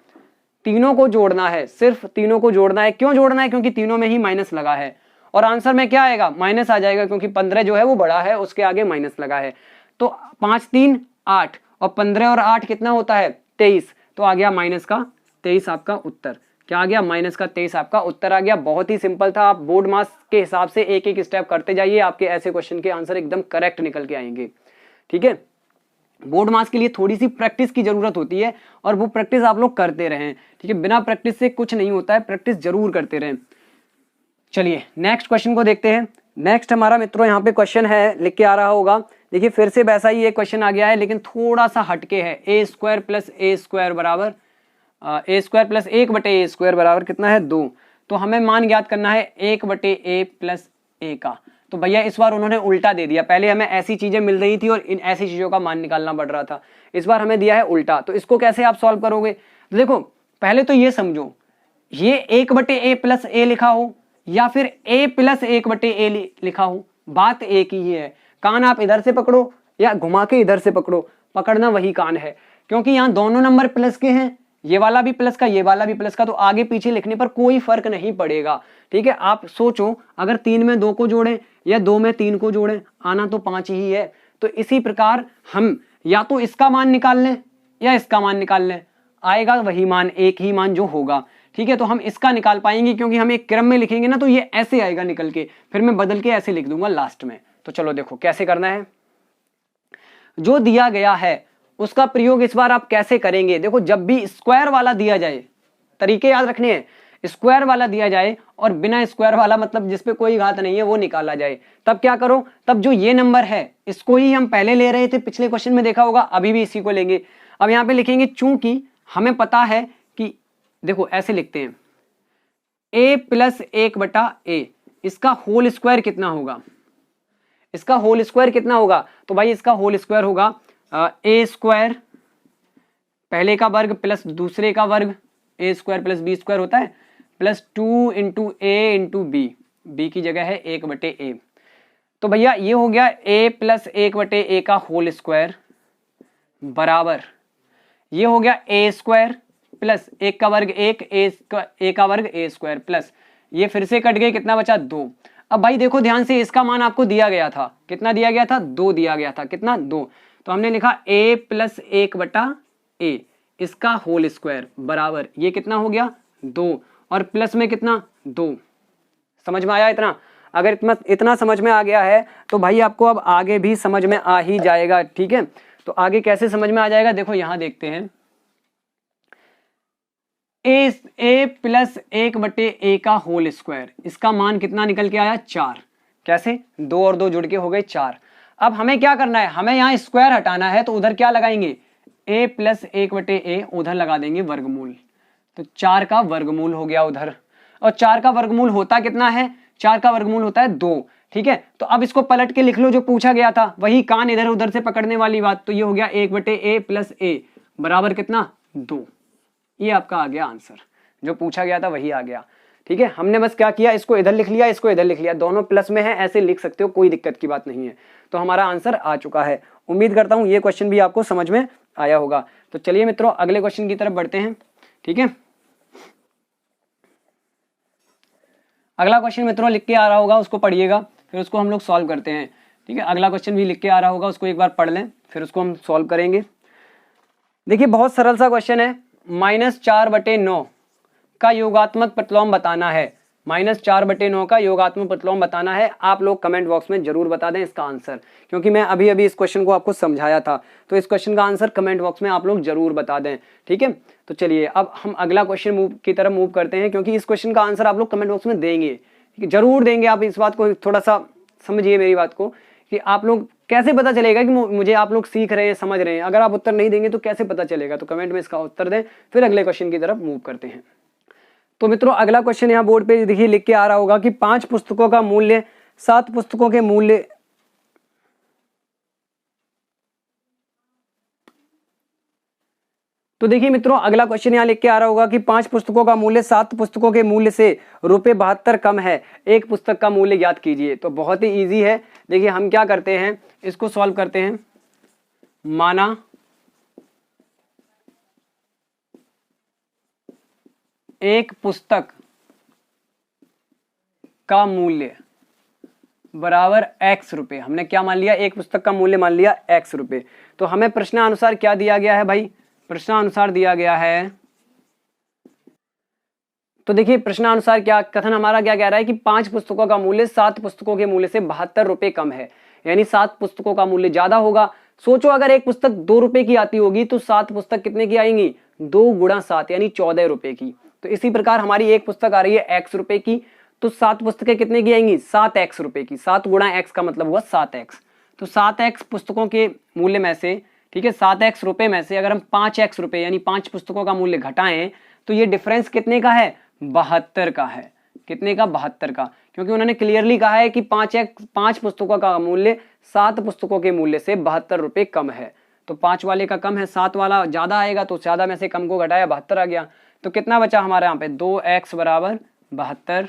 तीनों को जोड़ना है, सिर्फ तीनों को जोड़ना है। क्यों जोड़ना है, क्योंकि तीनों में ही माइनस लगा है, और आंसर में क्या आएगा माइनस आ जाएगा, क्योंकि 15 जो है वो बड़ा है, उसके आगे माइनस लगा है। तो 5 3 8 और 15 और 8 कितना होता है 23, तो आ गया माइनस का 23 आपका उत्तर। क्या आ गया माइनस का 23 आपका उत्तर आ गया। बहुत ही सिंपल था, आप बोर्ड मास के हिसाब से एक एक स्टेप करते जाइए, आपके ऐसे क्वेश्चन के आंसर एकदम करेक्ट निकल के आएंगे, ठीक है। बोर्ड मास के लिए थोड़ी सी प्रैक्टिस की जरूरत होती है, और वो प्रैक्टिस आप लोग करते रहें, ठीक है, बिना प्रैक्टिस से कुछ नहीं होता है, प्रैक्टिस जरूर करते रहें। चलिए नेक्स्ट क्वेश्चन को देखते हैं। नेक्स्ट हमारा मित्रों यहाँ पे क्वेश्चन है, लिख के आ रहा होगा, देखिए फिर से वैसा ही एक क्वेश्चन आ गया है, लेकिन थोड़ा सा हटके है। a² + a² बराबर a² + 1/a² बराबर कितना है 2, तो हमें मान ज्ञात करना है 1/a + a का। तो भैया इस बार उन्होंने उल्टा दे दिया, पहले हमें ऐसी चीजें मिल रही थी और इन ऐसी चीजों का मान निकालना पड़ रहा था, इस बार हमें दिया है उल्टा। तो इसको कैसे आप सॉल्व करोगे, तो देखो पहले तो ये समझो, ये 1/a + a लिखा हो या फिर a + 1/a लिखा हो, बात एक ही है। कान आप इधर से पकड़ो या घुमा के इधर से पकड़ो, पकड़ना वही कान है, क्योंकि यहाँ दोनों नंबर प्लस के हैं, ये वाला भी प्लस का ये वाला भी प्लस का, तो आगे पीछे लिखने पर कोई फर्क नहीं पड़ेगा, ठीक है। आप सोचो अगर 3 में 2 को जोड़ें या 2 में 3 को जोड़ें, आना तो 5 ही है। तो इसी प्रकार हम या तो इसका मान निकाल लें या इसका मान निकाल लें, आएगा वही मान, एक ही मान जो होगा, ठीक है। तो हम इसका निकाल पाएंगे, क्योंकि हम एक क्रम में लिखेंगे ना, तो ये ऐसे आएगा निकल के, फिर मैं बदल के ऐसे लिख दूंगा लास्ट में। तो चलो देखो कैसे करना है, जो दिया गया है उसका प्रयोग इस बार आप कैसे करेंगे। देखो जब भी स्क्वायर वाला दिया जाए, तरीके याद रखने हैं, स्क्वायर वाला दिया जाए और बिना स्क्वायर वाला मतलब जिसपे कोई घात नहीं है वो निकाला जाए, तब क्या करो, तब जो ये नंबर है इसको ही हम पहले ले रहे थे, पिछले क्वेश्चन में देखा होगा, अभी भी इसी को लेंगे। अब यहाँ पे लिखेंगे, चूंकि हमें पता है कि देखो ऐसे लिखते हैं a + 1/a, इसका होल स्क्वायर कितना होगा, इसका होल स्क्वायर कितना होगा, तो भाई इसका होल स्क्वायर होगा a² पहले का वर्ग प्लस दूसरे का वर्ग, a² + b² होता है, प्लस 2 × a × b, b की जगह है 1/a। तो भैया ये हो गया a + 1/a का होल स्क्वायर बराबर, ये हो गया a² प्लस 1 का वर्ग 1, a का वर्ग a² प्लस ये फिर से कट गए, कितना बचा 2। अब भाई देखो ध्यान से, इसका मान आपको दिया गया था, कितना दिया गया था 2 दिया गया था, कितना 2, तो हमने लिखा a + 1/a इसका होल स्क्वायर बराबर, ये कितना हो गया 2 और प्लस में कितना 2। समझ में आया इतना? अगर इतना समझ में आ गया है तो भाई आपको अब आगे भी समझ में आ ही जाएगा, ठीक है। तो आगे कैसे समझ में आ जाएगा, देखो यहां देखते हैं, a + 1/a का होल स्क्वायर, इसका मान कितना निकल के आया 4, कैसे 2 और 2 जुड़ के हो गए 4। अब हमें क्या करना है, हमें यहाँ स्क्वायर हटाना है, तो उधर क्या लगाएंगे a + 1/a, उधर लगा देंगे वर्गमूल, तो 4 का वर्गमूल हो गया उधर, और 4 का वर्गमूल होता कितना है, 4 का वर्गमूल होता है 2, ठीक है। तो अब इसको पलट के लिख लो, जो पूछा गया था वही कान इधर उधर से पकड़ने वाली बात, तो ये हो गया 1/a + a बराबर कितना 2, ये आपका आ गया आंसर, जो पूछा गया था वही आ गया। ठीक है, हमने बस क्या किया, इसको इधर लिख लिया, इसको इधर लिख लिया, दोनों प्लस में है, ऐसे लिख सकते हो, कोई दिक्कत की बात नहीं है। तो हमारा आंसर आ चुका है। उम्मीद करता हूं ये क्वेश्चन भी आपको समझ में आया होगा। तो चलिए मित्रों अगले क्वेश्चन की तरफ बढ़ते हैं। ठीक है, अगला क्वेश्चन मित्रों लिख के आ रहा होगा, उसको पढ़िएगा, फिर उसको हम लोग सॉल्व करते हैं। ठीक है, अगला क्वेश्चन भी लिख के आ रहा होगा, उसको एक बार पढ़ लें, फिर उसको हम सॉल्व करेंगे। देखिए बहुत सरल सा क्वेश्चन है, -4/9 का योगात्मक प्रतिलोम बताना है। -4/9 का योगात्मक प्रतिलोम बताना है। आप लोग कमेंट बॉक्स में जरूर बता दें इसका आंसर, क्योंकि मैं अभी अभी इस क्वेश्चन को आपको समझाया था, तो इस क्वेश्चन का आंसर कमेंट बॉक्स में आप लोग जरूर बता दें। ठीक है, तो चलिए अब हम अगला क्वेश्चन की तरफ मूव करते हैं, क्योंकि इस क्वेश्चन का आंसर आप लोग कमेंट बॉक्स में देंगे, जरूर देंगे। आप इस बात को थोड़ा सा समझिए मेरी बात को, कि आप लोग कैसे पता चलेगा कि मुझे आप लोग सीख रहे हैं, समझ रहे हैं। अगर आप उत्तर नहीं देंगे तो कैसे पता चलेगा? तो कमेंट में इसका उत्तर दें, फिर अगले क्वेश्चन की तरफ मूव करते हैं। तो मित्रों अगला क्वेश्चन यहाँ बोर्ड पे देखिए लिख के आ रहा होगा कि 5 पुस्तकों का मूल्य 7 पुस्तकों के मूल्य तो देखिए मित्रों अगला क्वेश्चन यहाँ लिख के आ रहा होगा कि 5 पुस्तकों का मूल्य 7 पुस्तकों के मूल्य से ₹72 कम है, एक पुस्तक का मूल्य ज्ञात कीजिए। तो बहुत ही इजी है। देखिए हम क्या करते हैं, इसको सॉल्व करते हैं। माना एक पुस्तक का मूल्य बराबर X रुपए, हमने क्या मान लिया, एक पुस्तक का मूल्य मान लिया X रुपए। तो हमें प्रश्नानुसार क्या दिया गया है भाई, प्रश्नानुसार दिया गया है, तो देखिए प्रश्नानुसार क्या कथन हमारा क्या कह रहा है कि 5 पुस्तकों का मूल्य 7 पुस्तकों के मूल्य से 72 रुपए कम है, यानी 7 पुस्तकों का मूल्य ज्यादा होगा। सोचो अगर एक पुस्तक 2 रुपए की आती होगी तो 7 पुस्तक कितने की आएंगी, 2 गुणा 7 यानी 14 रुपए की। तो इसी प्रकार हमारी एक पुस्तक आ रही है X रुपए की, तो 7 पुस्तकें कितने की आएंगी, 7X रुपए की। 7 गुणा X का मतलब हुआ 7X। तो 7X पुस्तकों के मूल्य में से, ठीक है, 7X रुपए में से अगर हम 5X रुपए यानी 5 पुस्तकों का मूल्य घटाएं तो ये डिफरेंस कितने का है, 72 का है। कितने का, 72 का, क्योंकि उन्होंने क्लियरली कहा है कि 5 पुस्तकों का मूल्य 7 पुस्तकों के मूल्य से 72 रुपए कम है। तो 5 वाले का कम है, 7 वाला ज्यादा आएगा, तो ज्यादा में से कम को घटाया, 72 आ गया। तो कितना बचा हमारे यहाँ पे, 2X बराबर 72।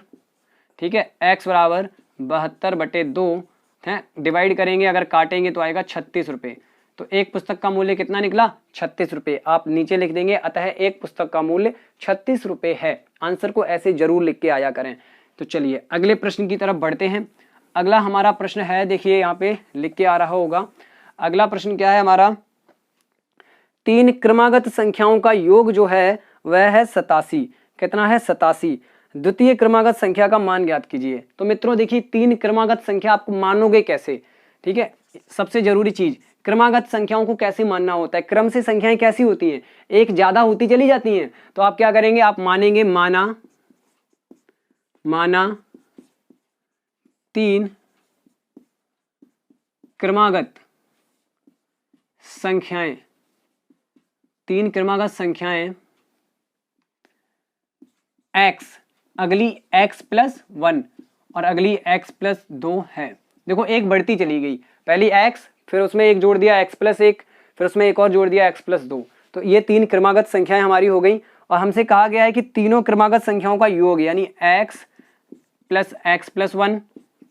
ठीक है, X बराबर 72/2 है, डिवाइड करेंगे, अगर काटेंगे तो आएगा 36 रुपए। तो एक पुस्तक का मूल्य कितना निकला, 36 रुपए। आप नीचे लिख देंगे, अतः एक पुस्तक का मूल्य 36 रुपए है। आंसर को ऐसे जरूर लिख के आया करें। तो चलिए अगले प्रश्न की तरफ बढ़ते हैं। अगला हमारा प्रश्न है, देखिए यहाँ पे लिख के आ रहा होगा। अगला प्रश्न क्या है हमारा, 3 क्रमागत संख्याओं का योग जो है वह है 87। कितना है, 87। द्वितीय क्रमागत संख्या का मान ज्ञात कीजिए। तो मित्रों देखिए 3 क्रमागत संख्या आप मानोगे कैसे, ठीक है, सबसे जरूरी चीज, क्रमागत संख्याओं को कैसे मानना होता है। क्रम से संख्याएं कैसी होती हैं, एक ज्यादा होती चली जाती हैं। तो आप क्या करेंगे, आप मानेंगे माना 3 क्रमागत संख्याएं, 3 क्रमागत संख्याएं x, अगली x + 1 और अगली x + 2 है। देखो एक बढ़ती चली गई, पहली x, फिर उसमें एक जोड़ दिया x + 1, फिर उसमें एक और जोड़ दिया x + 2। तो ये 3 क्रमागत संख्याएं हमारी हो गई। और हमसे कहा गया है कि तीनों क्रमागत संख्याओं का योग यानी x + x + 1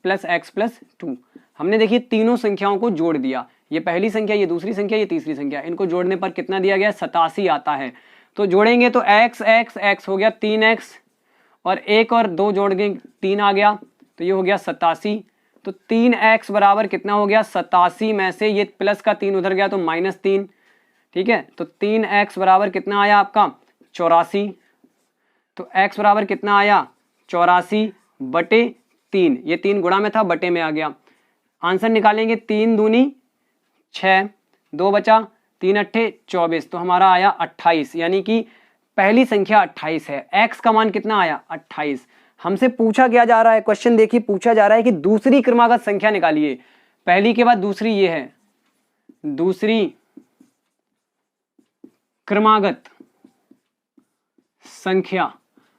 + x + 2। हमने देखिए तीनों संख्याओं को जोड़ दिया, ये पहली संख्या, ये दूसरी संख्या, ये तीसरी संख्या, इनको जोड़ने पर कितना दिया गया, 87 आता है। तो जोड़ेंगे तो x x x हो गया 3x, और 1 और 2 जोड़ के 3 आ गया, तो ये हो गया 87। तो 3x बराबर कितना हो गया, 87 में से ये प्लस का 3 उधर गया तो -3। ठीक है, तो 3x बराबर कितना आया आपका, 84। तो x बराबर कितना आया, 84/3। ये 3 गुणा में था, बटे में आ गया। आंसर निकालेंगे, 3 दूनी 6, 2 बचा, 3 अट्ठे 24, तो हमारा आया 28, यानी कि पहली संख्या 28 है। x का मान कितना आया, 28। हमसे पूछा क्या जा रहा है, क्वेश्चन देखिए पूछा जा रहा है कि दूसरी क्रमागत संख्या निकालिए। पहली के बाद दूसरी ये है, दूसरी क्रमागत संख्या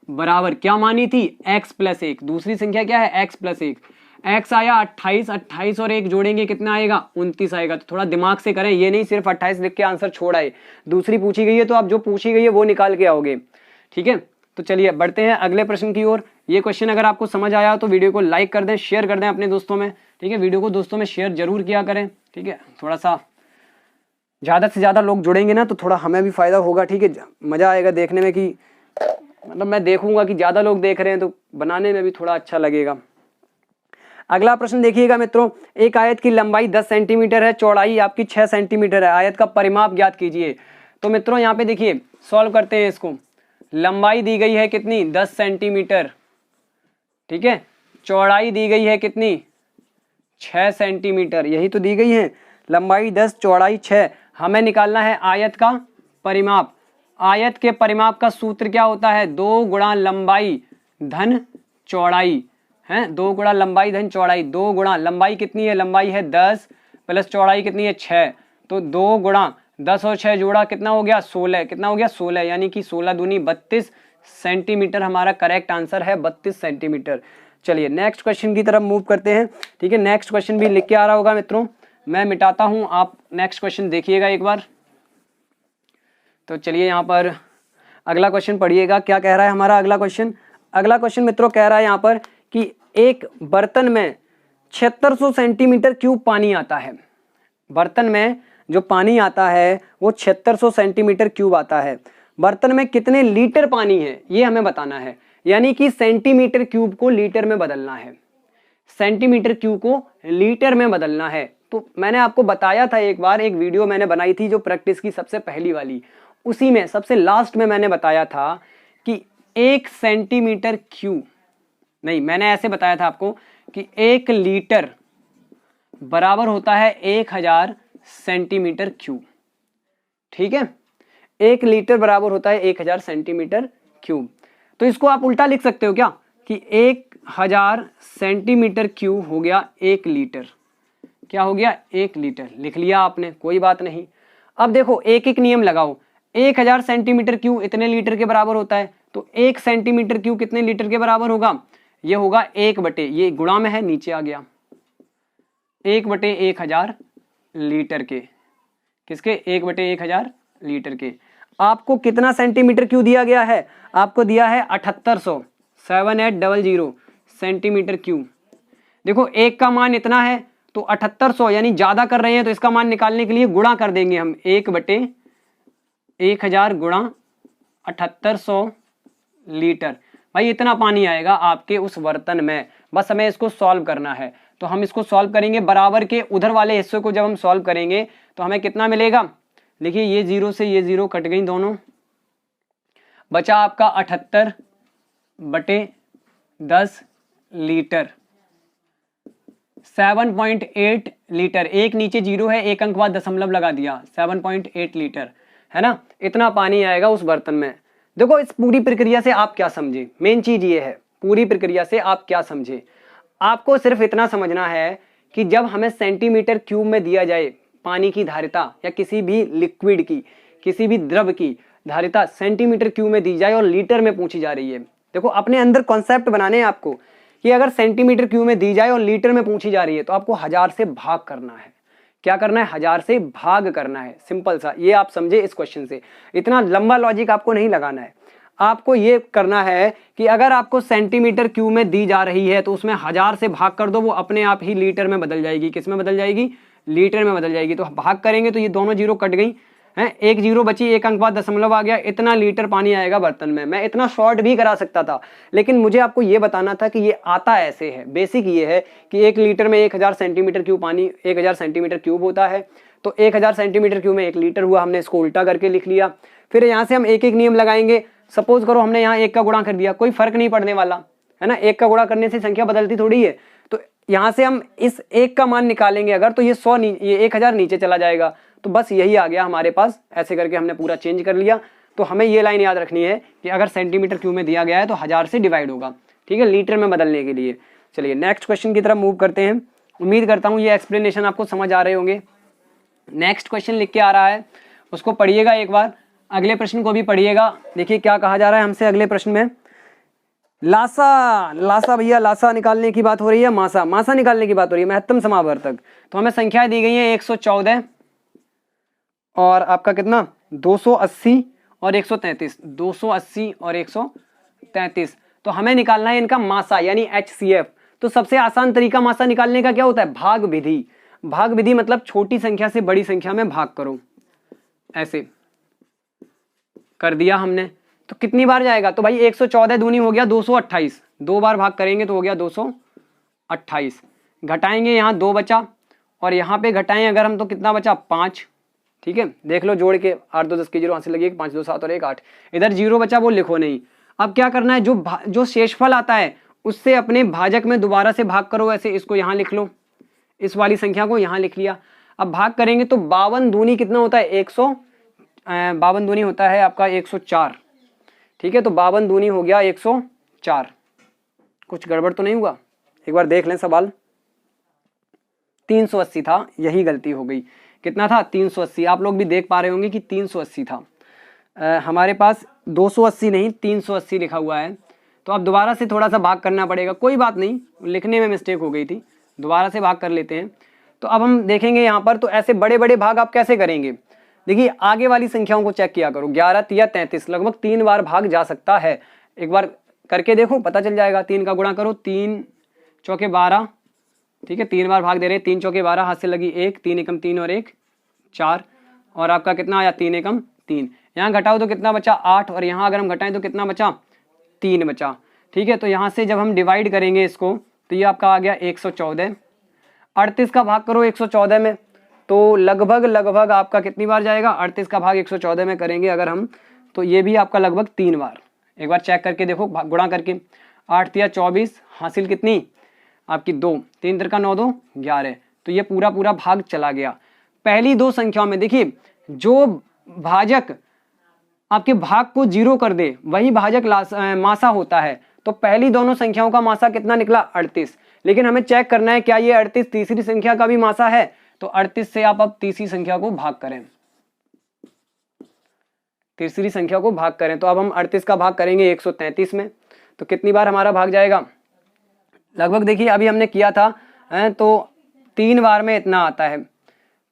बराबर क्या मानी थी, x + 1। दूसरी संख्या क्या है, x + 1। x आया 28, 28 और 1 जोड़ेंगे कितना आएगा 29 आएगा। तो थोड़ा दिमाग से करें, ये नहीं सिर्फ 28 लिख के आंसर छोड़ आए। दूसरी पूछी गई है तो आप जो पूछी गई है वो निकाल के आओगे, ठीक है। तो चलिए बढ़ते हैं अगले प्रश्न की ओर। ये क्वेश्चन अगर आपको समझ आया तो वीडियो को लाइक कर दें, शेयर कर दें अपने दोस्तों में, ठीक है। वीडियो को दोस्तों में शेयर जरूर किया करें, ठीक है। थोड़ा सा ज़्यादा से ज़्यादा लोग जुड़ेंगे ना तो थोड़ा हमें भी फायदा होगा, ठीक है। मज़ा आएगा देखने में, कि मतलब मैं देखूंगा कि ज़्यादा लोग देख रहे हैं तो बनाने में भी थोड़ा अच्छा लगेगा। अगला प्रश्न देखिएगा मित्रों, एक आयत की लंबाई 10 सेंटीमीटर है, चौड़ाई आपकी 6 सेंटीमीटर है, आयत का परिमाप ज्ञात कीजिए। तो मित्रों यहाँ पे देखिए सॉल्व करते हैं इसको। लंबाई दी गई है कितनी 10 सेंटीमीटर, ठीक है। चौड़ाई दी गई है कितनी 6 सेंटीमीटर, यही तो दी गई है। लंबाई 10 चौड़ाई 6, हमें निकालना है आयत का परिमाप। आयत के परिमाप का सूत्र क्या होता है 2 गुणा लंबाई धन चौड़ाई है। 2 गुणा लंबाई धन चौड़ाई, 2 गुणा लंबाई कितनी है, लंबाई है 10 प्लस चौड़ाई कितनी है 6, तो 2 गुणा 10 और 6 जोड़ा कितना हो गया 16, कितना हो गया 16, यानी कि 16 दूनी 32 सेंटीमीटर हमारा करेक्ट आंसर है 32 सेंटीमीटर। चलिए नेक्स्ट क्वेश्चन की तरफ मूव करते हैं, ठीक है। नेक्स्ट क्वेश्चन भी लिख के आ रहा होगा मित्रों, मैं मिटाता हूं, आप नेक्स्ट क्वेश्चन देखिएगा एक बार। तो चलिए यहाँ पर अगला क्वेश्चन पढ़िएगा, क्या कह रहा है हमारा अगला क्वेश्चन। अगला क्वेश्चन मित्रों कह रहा है यहाँ पर कि एक बर्तन में 7600 सेंटीमीटर क्यूब पानी आता है। बर्तन में जो पानी आता है वो 7600 सेंटीमीटर क्यूब आता है। बर्तन में कितने लीटर पानी है ये हमें बताना है, यानी कि सेंटीमीटर क्यूब को लीटर में बदलना है, सेंटीमीटर क्यूब को लीटर में बदलना है। तो मैंने आपको बताया था एक बार, एक वीडियो मैंने बनाई थी जो प्रैक्टिस की सबसे पहली वाली, उसी में सबसे लास्ट में मैंने बताया था कि 1 सेंटीमीटर क्यूब नहीं, मैंने ऐसे बताया था आपको कि 1 लीटर बराबर होता है 1000 सेंटीमीटर क्यूब, ठीक है। 1 लीटर बराबर होता है 1000 सेंटीमीटर क्यूब। तो इसको आप उल्टा लिख सकते हो क्या कि 1000 सेंटीमीटर क्यूब हो गया 1 लीटर, क्या हो गया 1 लीटर, लिख लिया आपने, कोई बात नहीं। अब देखो एक एक नियम लगाओ, 1000 सेंटीमीटर क्यूब इतने लीटर के बराबर होता है, तो 1 सेंटीमीटर क्यूब कितने लीटर के बराबर होगा, ये होगा 1 बटे, ये गुणा में है नीचे आ गया, 1 बटे 1000 लीटर के, किसके 1 बटे 1000 लीटर के। आपको कितना सेंटीमीटर क्यूब दिया गया है, आपको दिया है 7800 7800 सेंटीमीटर क्यूब। देखो एक का मान इतना है तो 7800 यानी ज्यादा कर रहे हैं, तो इसका मान निकालने के लिए गुणा कर देंगे हम, 1 बटे 1000 गुणा 7800 लीटर। भाई इतना पानी आएगा आपके उस बर्तन में, बस हमें इसको सॉल्व करना है। तो हम इसको सॉल्व करेंगे, बराबर के उधर वाले हिस्से को जब हम सॉल्व करेंगे तो हमें कितना मिलेगा, देखिए ये 0 से ये 0 कट गई दोनों, बचा आपका 78 बटे 10 लीटर, 7.8 लीटर। एक नीचे 0 है, एक अंक बाद दशमलव लगा दिया, 7.8 लीटर है ना, इतना पानी आएगा उस बर्तन में। देखो इस पूरी प्रक्रिया से आप क्या समझे, मेन चीज ये है, पूरी प्रक्रिया से आप क्या समझे। आपको सिर्फ इतना समझना है कि जब हमें सेंटीमीटर क्यूब में दिया जाए पानी की धारिता या किसी भी लिक्विड की, किसी भी द्रव की धारिता सेंटीमीटर क्यूब में दी जाए और लीटर में पूछी जा रही है, देखो अपने अंदर कॉन्सेप्ट बनाने हैं आपको कि अगर सेंटीमीटर क्यूब में दी जाए और लीटर में पूछी जा रही है तो आपको 1000 से भाग करना है। क्या करना है, 1000 से भाग करना है, सिंपल सा, ये आप समझे इस क्वेश्चन से। इतना लंबा लॉजिक आपको नहीं लगाना है, आपको ये करना है कि अगर आपको सेंटीमीटर क्यूब में दी जा रही है तो उसमें 1000 से भाग कर दो, वो अपने आप ही लीटर में बदल जाएगी। किस में बदल जाएगी, लीटर में बदल जाएगी। तो भाग करेंगे तो ये दोनों 0 कट गई हैं, एक 0 बची, एक अंक बाद दशमलव आ गया, इतना लीटर पानी आएगा बर्तन में। मैं इतना शॉर्ट भी करा सकता था, लेकिन मुझे आपको ये बताना था कि ये आता ऐसे है। बेसिक ये है कि 1 लीटर में 1000 सेंटीमीटर क्यूब पानी 1000 सेंटीमीटर क्यूब होता है, तो 1000 सेंटीमीटर क्यूब में 1 लीटर हुआ, हमने इसको उल्टा करके लिख लिया। फिर यहाँ से हम एक एक नियम लगाएंगे। सपोज करो हमने यहाँ 1 का गुणा कर दिया, कोई फर्क नहीं पड़ने वाला है ना, 1 का गुणा करने से संख्या बदलती थोड़ी है। तो यहाँ से हम इस 1 का मान निकालेंगे अगर, तो ये 100 ये 1000 नीचे चला जाएगा, तो बस यही आ गया हमारे पास। ऐसे करके हमने पूरा चेंज कर लिया। तो हमें ये लाइन याद रखनी है कि अगर सेंटीमीटर क्यूब में दिया गया है तो 1000 से डिवाइड होगा, ठीक है, लीटर में बदलने के लिए। चलिए नेक्स्ट क्वेश्चन की तरफ मूव करते हैं। उम्मीद करता हूँ ये एक्सप्लेनेशन आपको समझ आ रहे होंगे। नेक्स्ट क्वेश्चन लिख के आ रहा है, उसको पढ़िएगा एक बार, अगले प्रश्न को भी पढ़िएगा। देखिए क्या कहा जा रहा है हमसे अगले प्रश्न में, लासा, लासा भैया, लासा निकालने की बात हो रही है, मासा, मासा निकालने की बात हो रही है, महत्तम समावर्तक। तो हमें संख्याएं दी गई हैं 114 और आपका कितना 280 और 133, 280 और 133। तो हमें निकालना है इनका मासा यानी HCF। तो सबसे आसान तरीका मासा निकालने का क्या होता है, भाग विधि। भाग विधि मतलब छोटी संख्या से बड़ी संख्या में भाग करो, ऐसे कर दिया हमने। तो कितनी बार जाएगा, तो भाई 114 दूनी हो गया 228, 2 बार भाग करेंगे तो हो गया 228। घटाएंगे यहाँ 2 बचा और यहाँ पे घटाएं अगर हम तो कितना बचा 5। ठीक है, देख लो जोड़ के 8 2 10 की 0 हासिल लगी, 5 2 7 और 1 8। इधर 0 बचा वो लिखो नहीं। अब क्या करना है, जो शेषफल आता है उससे अपने भाजक में दोबारा से भाग करो, ऐसे इसको यहाँ लिख लो, इस वाली संख्या को यहाँ लिख लिया। अब भाग करेंगे तो 52 दूनी कितना होता है 52 दूनी होता है आपका 104। ठीक है, तो 52 दूनी हो गया 104। कुछ गड़बड़ तो नहीं हुआ, एक बार देख लें सवाल। 380 था, यही गलती हो गई। कितना था 380, आप लोग भी देख पा रहे होंगे कि 380 था। हमारे पास 280 नहीं 380 लिखा हुआ है। तो अब दोबारा से थोड़ा सा भाग करना पड़ेगा, कोई बात नहीं, लिखने में मिस्टेक हो गई थी, दोबारा से भाग कर लेते हैं। तो अब हम देखेंगे यहाँ पर, तो ऐसे बड़े बड़े भाग आप कैसे करेंगे। देखिए आगे वाली संख्याओं को चेक किया करो, 11 या 33, लगभग 3 बार भाग जा सकता है। एक बार करके देखो, पता चल जाएगा। 3 का गुणा करो, 3 चौके 12। ठीक है, 3 बार भाग दे रहे हैं, 3 चौके 12, हाथ से लगी 1, 3 एकम 3 और 1 4, और आपका कितना आया 3 एकम 3। यहाँ घटाओ तो कितना बचा 8, और यहाँ अगर हम घटाएं तो कितना बचा 3 बचा। ठीक है, तो यहाँ से जब हम डिवाइड करेंगे इसको तो ये आपका आ गया 114। 38 का भाग करो 114 में, तो लगभग आपका कितनी बार जाएगा, 38 का भाग 114 में करेंगे अगर हम, तो ये भी आपका लगभग 3 बार। एक बार चेक करके देखो गुणा करके, 8 या 24, हासिल कितनी आपकी 2, 3 का 9 2 11। तो ये पूरा भाग चला गया। पहली 2 संख्याओं में देखिए, जो भाजक आपके भाग को 0 कर दे वही भाजक मासा होता है। तो पहली दोनों संख्याओं का मासा कितना निकला 38। लेकिन हमें चेक करना है क्या ये 38 तीसरी संख्या का भी मासा है। तो 38 से आप अब तीसरी संख्या को भाग करें, तीसरी संख्या को भाग करें। तो अब हम 38 का भाग करेंगे 133 में, तो कितनी बार हमारा भाग जाएगा, लगभग देखिए अभी हमने किया था तो 3 बार में इतना आता है।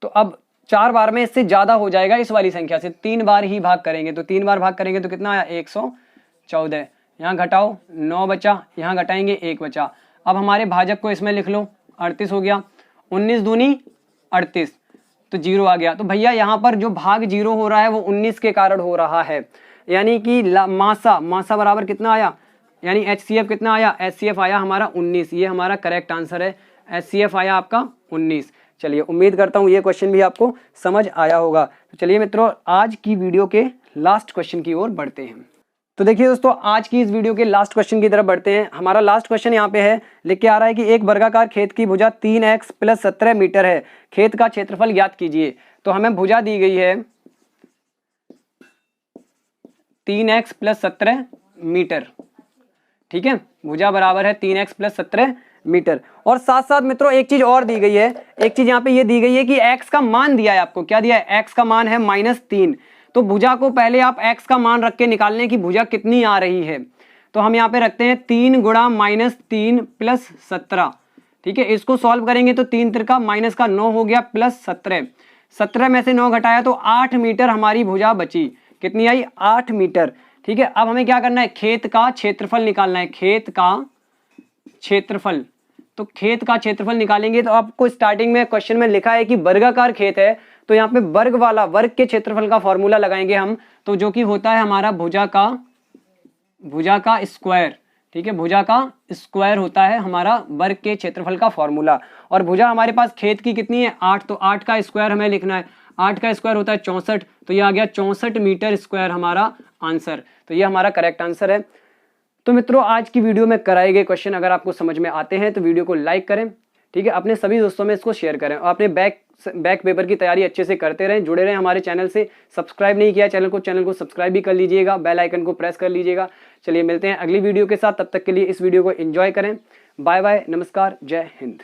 तो अब 4 बार में इससे ज्यादा हो जाएगा इस वाली संख्या से, 3 बार ही भाग करेंगे। तो 3 बार भाग करेंगे तो कितना आया 114। यहाँ घटाओ 9 बचा, यहाँ घटाएंगे 1 बचा। अब हमारे भाजक को इसमें लिख लो, 38 हो गया, 19 दूनी 38, तो 0 आ गया। तो भैया यहाँ पर जो भाग 0 हो रहा है वो 19 के कारण हो रहा है, यानी कि मासा बराबर कितना आया, यानी HCF कितना आया, HCF आया हमारा 19। ये हमारा करेक्ट आंसर है, HCF आया आपका 19। चलिए उम्मीद करता हूँ ये क्वेश्चन भी आपको समझ आया होगा। तो चलिए मित्रों, आज की वीडियो के लास्ट क्वेश्चन की ओर बढ़ते हैं। तो देखिए दोस्तों, आज की इस वीडियो के लास्ट क्वेश्चन की तरफ बढ़ते हैं। हमारा लास्ट क्वेश्चन यहाँ पे है, लिख के आ रहा है कि एक वर्गाकार खेत की भुजा 3x + 17 मीटर है, खेत का क्षेत्रफल ज्ञात कीजिए। तो हमें भुजा दी गई है 3x + 17 मीटर। ठीक है, भुजा बराबर है 3x + 17 मीटर। और साथ साथ मित्रों एक चीज और दी गई है, एक चीज यहाँ पे ये दी गई है कि x का मान दिया है आपको। क्या दिया है, x का मान है -3। तो भुजा को पहले आप x का मान रख के निकालने की भुजा कितनी आ रही है। तो हम यहाँ पे रखते हैं 3 गुणा -3 + 17। ठीक है, इसको सॉल्व करेंगे तो 3 तिरका माइनस का 9 हो गया प्लस 17। 17 में से 9 घटाया तो 8 मीटर हमारी भुजा बची। कितनी आई, 8 मीटर। ठीक है, अब हमें क्या करना है, खेत का क्षेत्रफल निकालना है, खेत का क्षेत्रफल। तो खेत का क्षेत्रफल निकालेंगे तो आपको स्टार्टिंग में क्वेश्चन में लिखा है कि वर्गाकार खेत है, तो यहाँ पे वर्ग के क्षेत्रफल का फॉर्मूला लगाएंगे हम, तो जो कि होता है हमारा भुजा का स्क्वायर। ठीक है, भुजा का स्क्वायर होता है हमारा वर्ग के क्षेत्रफल का फॉर्मूला। और भुजा हमारे पास खेत की कितनी है 8, तो 8 का स्क्वायर हमें लिखना है। 8 का स्क्वायर होता है 64, तो ये आ गया 64 मीटर स्क्वायर हमारा आंसर। तो ये हमारा करेक्ट आंसर है। तो मित्रों, आज की वीडियो में कराए गए क्वेश्चन अगर आपको समझ में आते हैं तो वीडियो को लाइक करें। ठीक है, अपने सभी दोस्तों में इसको शेयर करें और अपने बैक पेपर की तैयारी अच्छे से करते रहें, जुड़े रहें हमारे चैनल से। सब्सक्राइब नहीं किया चैनल को सब्सक्राइब भी कर लीजिएगा, बेल आइकन को प्रेस कर लीजिएगा। चलिए मिलते हैं अगली वीडियो के साथ, तब तक के लिए इस वीडियो को एंजॉय करें। बाय बाय, नमस्कार, जय हिंद।